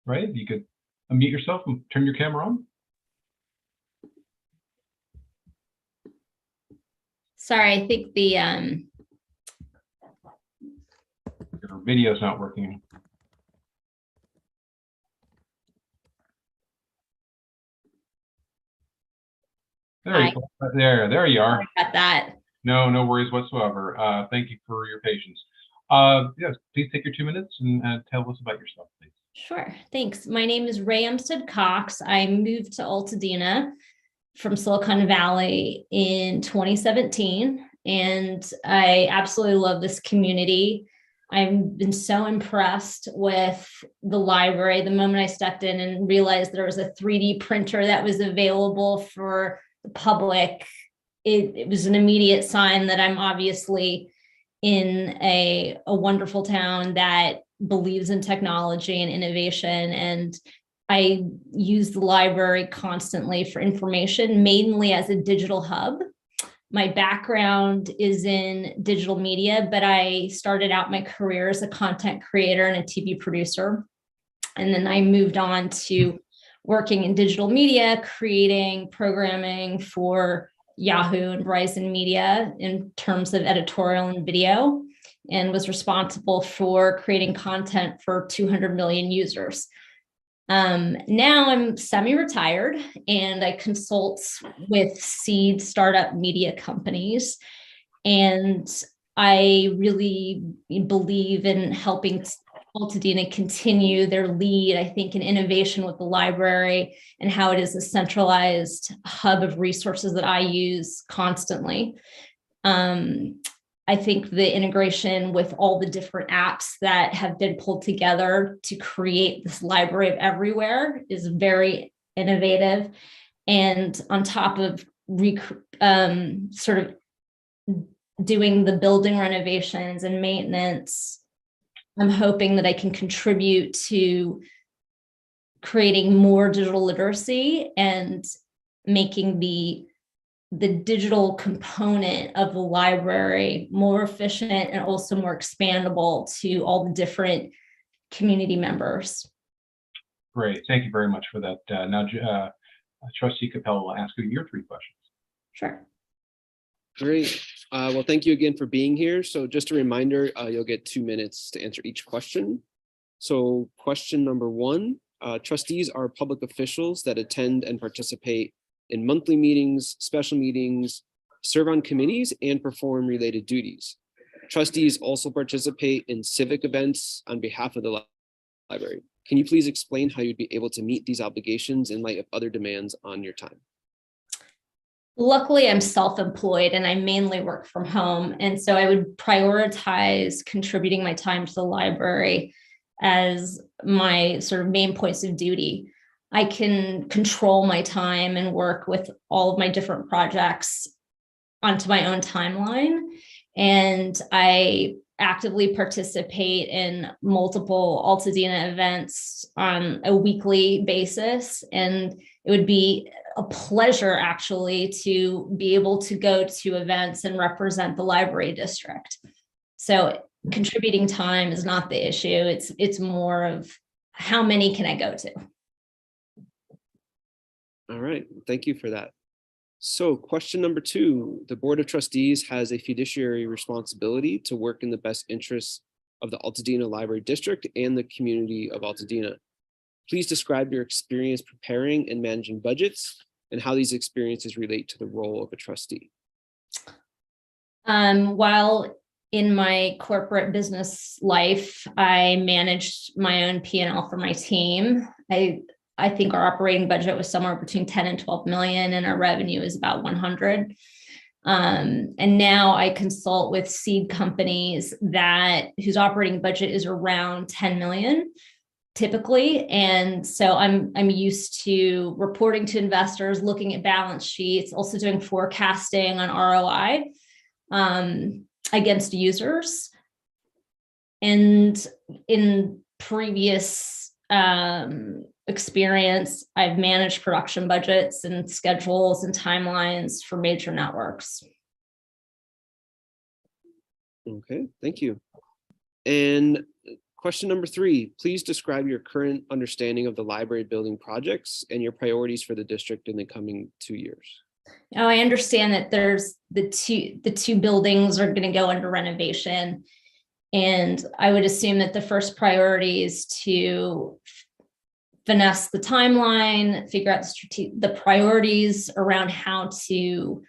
Ray, if you could unmute yourself and turn your camera on. Sorry, I think the Your video's not working. There you go. There you are. Got that. No worries whatsoever. Thank you for your patience. Yes, please take your 2 minutes and tell us about yourself, please. Sure, thanks. My name is Ray Umstead Cox. I moved to Altadena from Silicon Valley in 2017, and I absolutely love this community. I've been so impressed with the library. The moment I stepped in and realized there was a 3D printer that was available for the public, it was an immediate sign that I'm obviously in a wonderful town that believes in technology and innovation. And I use the library constantly for information, mainly as a digital hub. My background is in digital media, but I started out my career as a content creator and a TV producer. And then I moved on to working in digital media, creating programming for Yahoo and Verizon Media in terms of editorial and video, and was responsible for creating content for 200 million users. Now I'm semi-retired and I consult with seed startup media companies. And I really believe in helping Altadena continue their lead, I think, in innovation with the library and how it is a centralized hub of resources that I use constantly. I think the integration with all the different apps that have been pulled together to create this library of everywhere is very innovative. And on top of sort of doing the building renovations and maintenance, I'm hoping that I can contribute to creating more digital literacy and making the digital component of the library more efficient and also more expandable to all the different community members. Great, thank you very much for that. Now, Trustee Capella will ask you your 3 questions. Sure. Great. Well, thank you again for being here. So just a reminder, you'll get 2 minutes to answer each question. So question number 1, trustees are public officials that attend and participate in monthly meetings, special meetings, serve on committees, and perform related duties. Trustees also participate in civic events on behalf of the library. Can you please explain how you'd be able to meet these obligations in light of other demands on your time? Luckily, I'm self-employed and I mainly work from home. And so I would prioritize contributing my time to the library as my sort of main points of duty. I can control my time and work with all of my different projects onto my own timeline. And I actively participate in multiple Altadena events on a weekly basis. And it would be a pleasure actually to be able to go to events and represent the library district. So contributing time is not the issue. It's more of how many can I go to? All right, thank you for that. So question number 2, the Board of Trustees has a fiduciary responsibility to work in the best interests of the Altadena Library District and the community of Altadena. Please describe your experience preparing and managing budgets and how these experiences relate to the role of a trustee. While in my corporate business life, I managed my own P&L for my team. I think our operating budget was somewhere between 10 and 12 million, and our revenue is about 100. And now I consult with seed companies whose operating budget is around 10 million typically. And so I'm used to reporting to investors, looking at balance sheets, also doing forecasting on ROI against users. And in previous experience, I've managed production budgets and schedules and timelines for major networks. Okay, thank you. And question number 3, please describe your current understanding of the library building projects and your priorities for the district in the coming 2 years. Now, I understand that there's the two buildings are going to go under renovation. And I would assume that the first priority is to finesse the timeline, figure out the priorities around how to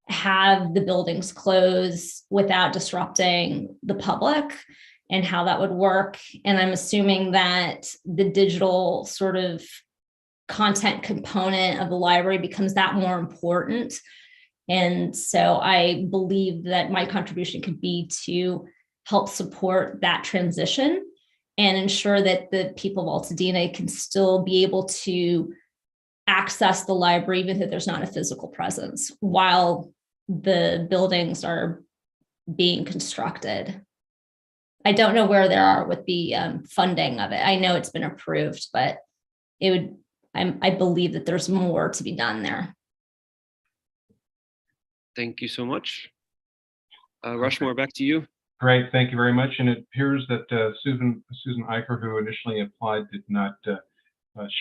have the buildings close without disrupting the public and how that would work. And I'm assuming that the digital sort of content component of the library becomes that more important. And so I believe that my contribution could be to help support that transition and ensure that the people of Altadena can still be able to access the library, even if there's not a physical presence, while the buildings are being constructed. I don't know where they are with the funding of it. I know it's been approved, but I believe that there's more to be done there. Thank you so much. Rushmore, back to you. Great, thank you very much. And it appears that Susan Eicher, who initially applied, did not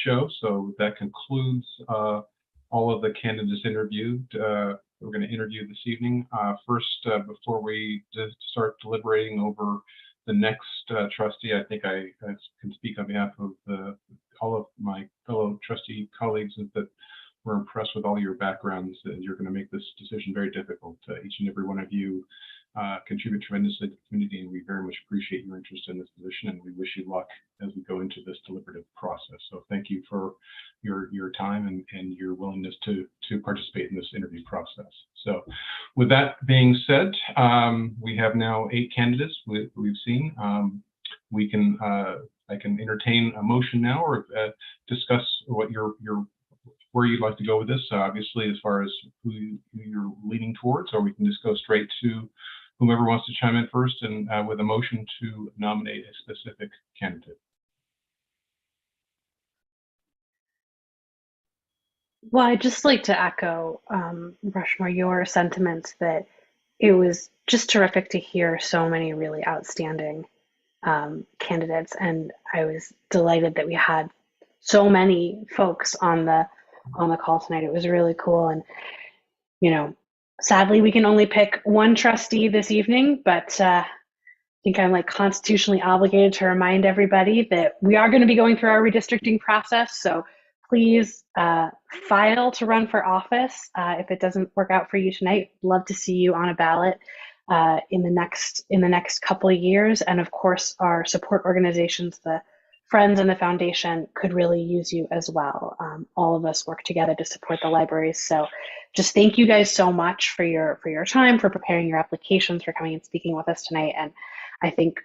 show. So that concludes all of the candidates interviewed. We're going to interview this evening. First, before we start deliberating over the next trustee, I think I can speak on behalf of all of my fellow trustee colleagues that we're impressed with all your backgrounds. You're going to make this decision very difficult. Each and every one of you contribute tremendously to the community, and we very much appreciate your interest in this position, and we wish you luck as we go into this deliberative process. So thank you for your time and your willingness to participate in this interview process. So with that being said, we have now 8 candidates we've seen. We can I can entertain a motion now, or discuss what where you'd like to go with this. Obviously, as far as who you're leaning towards, or we can just go straight to whomever wants to chime in first, and with a motion to nominate a specific candidate. Well, I'd just like to echo, Rushmore, your sentiments that it was just terrific to hear so many really outstanding candidates, and I was delighted that we had so many folks on the call tonight. It was really cool, and sadly, we can only pick one trustee this evening, but I think I'm like constitutionally obligated to remind everybody that we are going to be going through our redistricting process. So please file to run for office. If it doesn't work out for you tonight, love to see you on a ballot in the next couple of years. And of course, our support organizations, the Friends and the Foundation, could really use you as well. All of us work together to support the libraries. So just thank you guys so much for your time, for preparing your applications, for coming and speaking with us tonight. And I think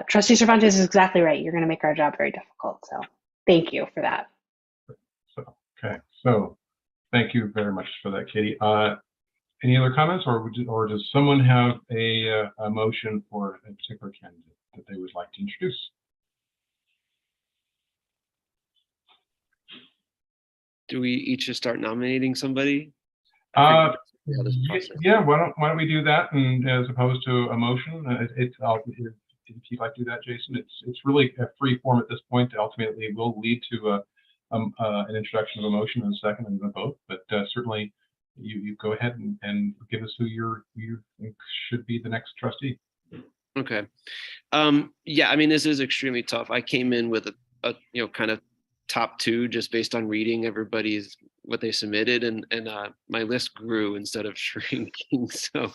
Trustee Cervantes is exactly right. You're going to make our job very difficult. So thank you for that. Okay, so thank you very much for that, Katie. Any other comments, or does someone have a motion for a particular candidate that they would like to introduce? Do we each just start nominating somebody? Yeah, why don't we do that, and as opposed to a motion, if you'd like to do that, Jason, it's really a free form at this point. Ultimately, it will lead to an introduction of a motion and a second and a vote, but certainly you go ahead and give us who you think should be the next trustee. Okay. Yeah, I mean, this is extremely tough. I came in with a kind of top 2 just based on reading everybody's what they submitted, and my list grew instead of shrinking. So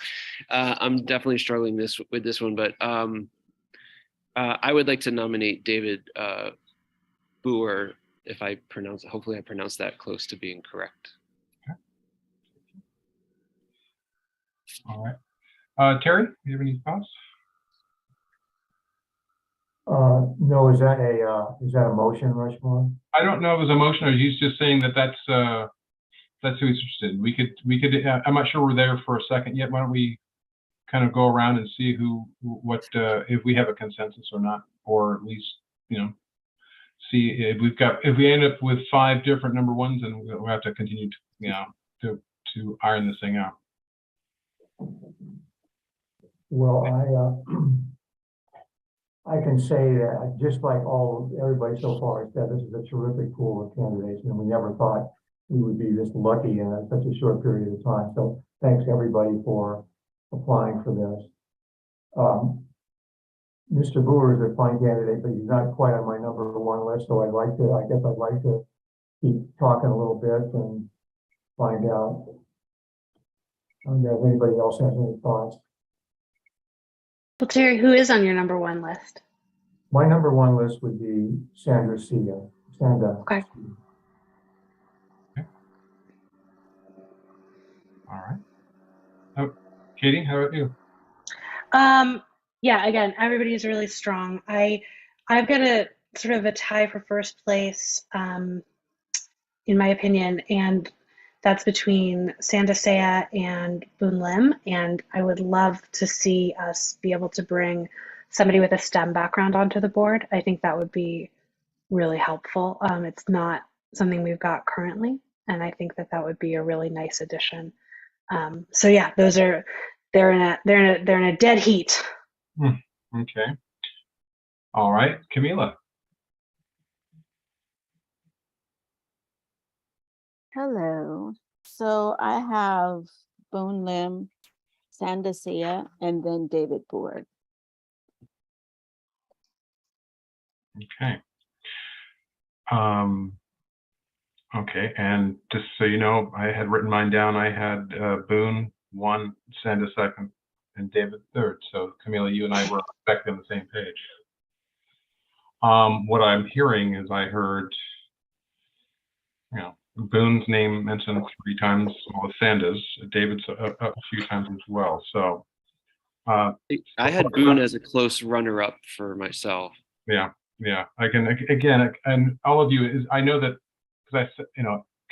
I'm definitely struggling with this one, but I would like to nominate David Boer, if I pronounce, hopefully I pronounced that close to being correct. Okay. All right. Terry, do you have any thoughts? No, is that a motion, Rushmore? I don't know if it was a motion, or he's just saying that's who he's interested in. We could. I'm not sure we're there for a second yet. Why don't we kind of go around and see if we have a consensus or not, or at least see if we end up with 5 different number ones, and we'll have to continue to iron this thing out. Well, I can say that just like everybody so far has said, this is a terrific pool of candidates, and we never thought we would be this lucky in such a short period of time. So thanks everybody for applying for this. Mr. Boer is a fine candidate, but he's not quite on my number 1 list. So I guess I'd like to keep talking a little bit and find out if anybody else has any thoughts. Well, Terry, who is on your number 1 list? My number 1 list would be Sandra Sia. Okay. All right. Oh, Katie, how about you? Yeah, again, everybody is really strong. I've got a sort of a tie for first place, in my opinion, and that's between Sandasea and Boon Lim. And I would love to see us be able to bring somebody with a STEM background onto the board. I think that would be really helpful. It's not something we've got currently, and I think that would be a really nice addition. So yeah, they're in a dead heat. Okay. All right, Camila. Hello. So I have Boon Lim, Sandasea, and then David Boer. Okay. Okay, and just so you know, I had written mine down. I had Boone 1, Sanda 2nd, and David 3rd. So Camila, you and I were exactly on the same page. What I'm hearing is I heard you know, Boone's name mentioned 3 times, well, Sanda's, David's a few times as well. So I had Boone as a close runner-up for myself. yeah, I can, again, and all of you is, I know that, because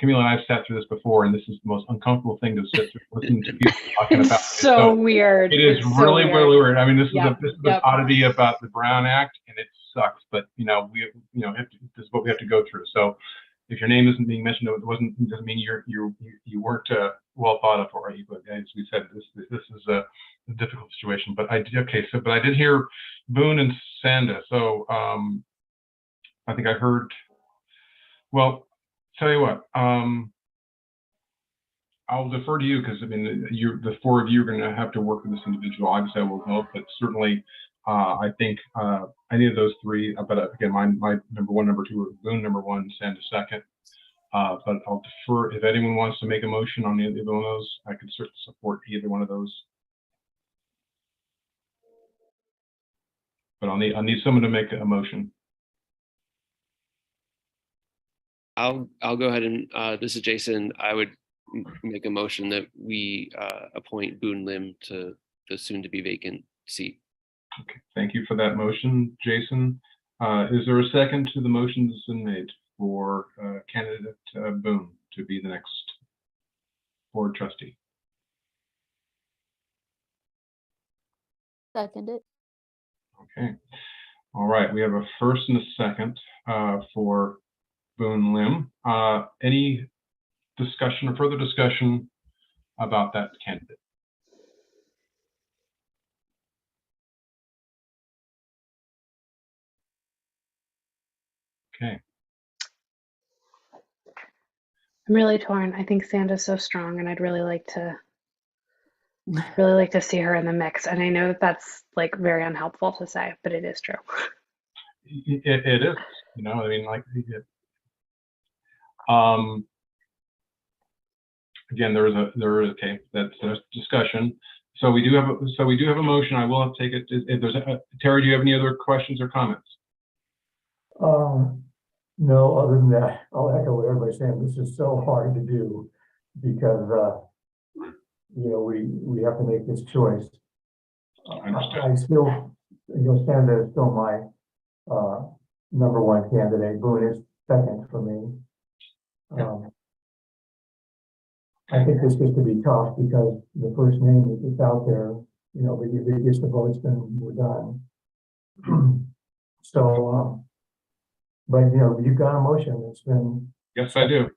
Camila and I have sat through this before, and this is the most uncomfortable thing to sit through, listen to people talking about. So weird. It is It's so really, really weird. I mean, this is Yep. an oddity about the Brown Act, and it sucks, but this is what we have to go through. So if your name isn't being mentioned, it doesn't mean you weren't well thought of already. But as we said, this is a difficult situation. But I did hear Boone and Sanda. So I think I heard. Well, tell you what. I'll defer to you because I mean, the 4 of you are going to have to work with this individual. Obviously, I will help, but certainly, I think any of those 3. But again, my number 1, number 2 are Boone number 1, Sanda second. But I'll defer if anyone wants to make a motion on either one of those. I could certainly support either one of those. But I'll need someone to make a motion. I'll go ahead and this is Jason. I would make a motion that we appoint Boone Lim to the soon-to-be vacant seat. Okay, thank you for that motion, Jason. Is there a second to the motion that's been made for candidate Boone to be the next board trustee? Seconded. Okay. All right. We have a first and a second for Boone Lim. Any discussion or further discussion about that candidate? Okay. I'm really torn. I think Sanda's so strong, and I'd really like to see her in the mix. And I know that that's like very unhelpful to say, but it is true. It is, I mean, like, again, that's discussion. So we do have a motion. I will take it. If there's Terry, do you have any other questions or comments? No, other than that, I'll echo what everybody's saying. This is so hard to do because we have to make this choice. I still, Sanda is still my number 1 candidate. Boone is second for me. I think this gets to be tough because the first name that's out there, but if it gets the votes, then we're done. So, but you've got a motion. It's been. Yes, I do.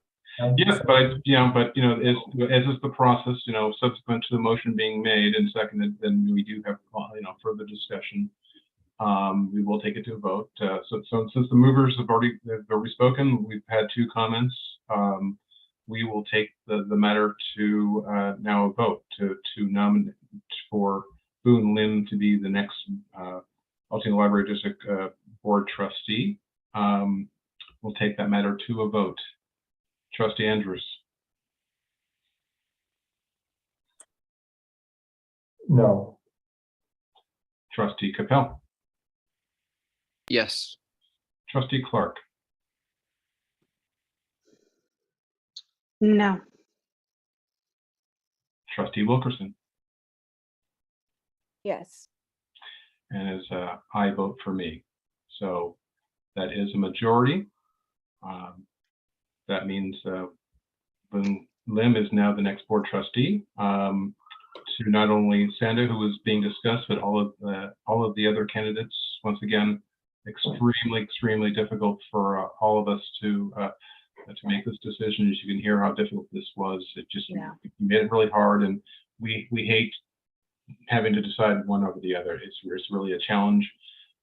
Yes, but as is the process, subsequent to the motion being made and seconded, then we do have further discussion. We will take it to a vote. So since the movers have already spoken, we've had 2 comments. We will take the matter to now a vote to nominate for Boone Lim to be the next Altoona Library District Board trustee. We'll take that matter to a vote. Trustee Andrews. No. Trustee Capel. Yes. Trustee Clark. No. Trustee Wilkerson. Yes. And is I vote for me. So that is a majority. That means Boone Lim is now the next board trustee. To not only Sanda, who is being discussed, but all of the other candidates. Once again, extremely difficult for all of us to make this decision. As you can hear how difficult this was, it just you made it really hard, and we hate having to decide one over the other. It's really a challenge.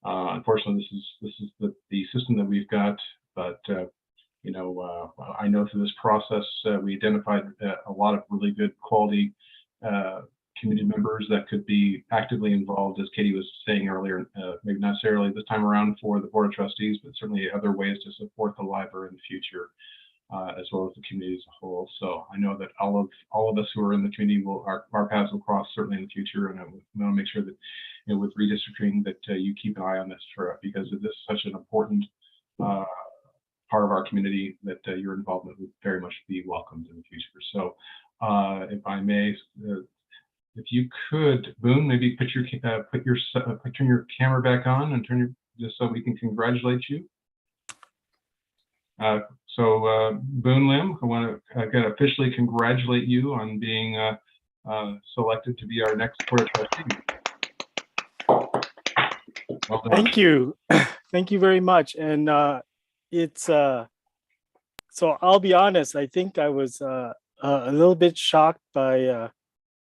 Unfortunately, this is the system that we've got, but I know through this process we identified a lot of really good quality community members that could be actively involved, as Katie was saying earlier, maybe not necessarily this time around for the Board of Trustees, but certainly other ways to support the library in the future, as well as the community as a whole. So I know that all of us who are in the community our paths will cross certainly in the future, and I want to make sure that with redistricting that you keep an eye on this because this is such an important part of our community, that your involvement would very much be welcomed in the future. So if I may, if you could, Boone, maybe turn your camera back on and just so we can congratulate you. Boone Lim, I want to officially congratulate you on being selected to be our next Board of Trustees. Well done. Thank you. Thank you very much. And it's so I'll be honest, I think I was a little bit shocked by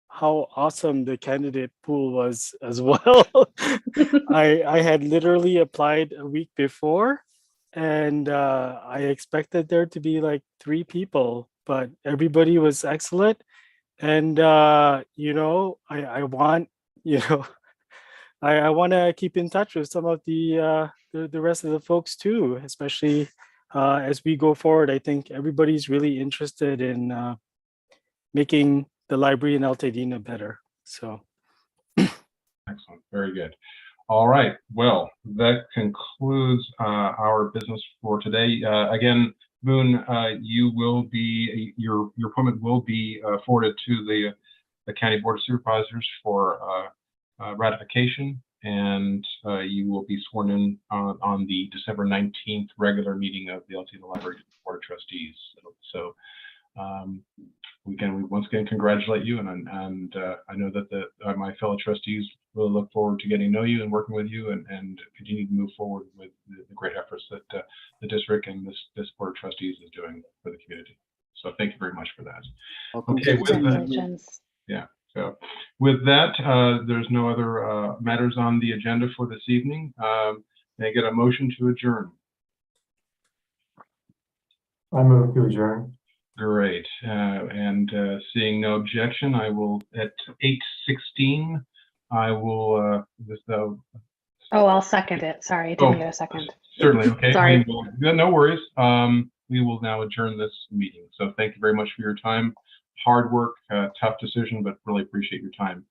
how awesome the candidate pool was as well. I had literally applied a week before, and I expected there to be like 3 people, but everybody was excellent. And you know, I want, you know, I want to keep in touch with some of the rest of the folks too, especially as we go forward. I think everybody's really interested in making the library in Altadena better. So excellent, very good. All right, well, that concludes our business for today. Again, Boone, you will be your appointment will be forwarded to the County Board of Supervisors for ratification, and you will be sworn in on the December 19th regular meeting of the Altadena Library Board of Trustees. So we once again congratulate you, and I know that my fellow trustees really look forward to getting to know you and working with you, and continue to move forward with the great efforts that the district and this Board of Trustees is doing for the community. So thank you very much for that. Welcome. Okay, Congratulations. Yeah. So with that, there's no other matters on the agenda for this evening. May I get a motion to adjourn? I move to adjourn. Great. And seeing no objection, I will, at 8:16, I will Oh, I'll second it. Sorry, I didn't get a second. Certainly. Okay. Sorry. No worries. We will now adjourn this meeting. So thank you very much for your time. Hard work, tough decision, but really appreciate your time.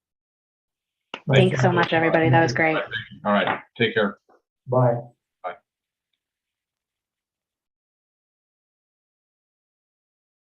Thanks so much, everybody. That was great. All right. Take care. Bye.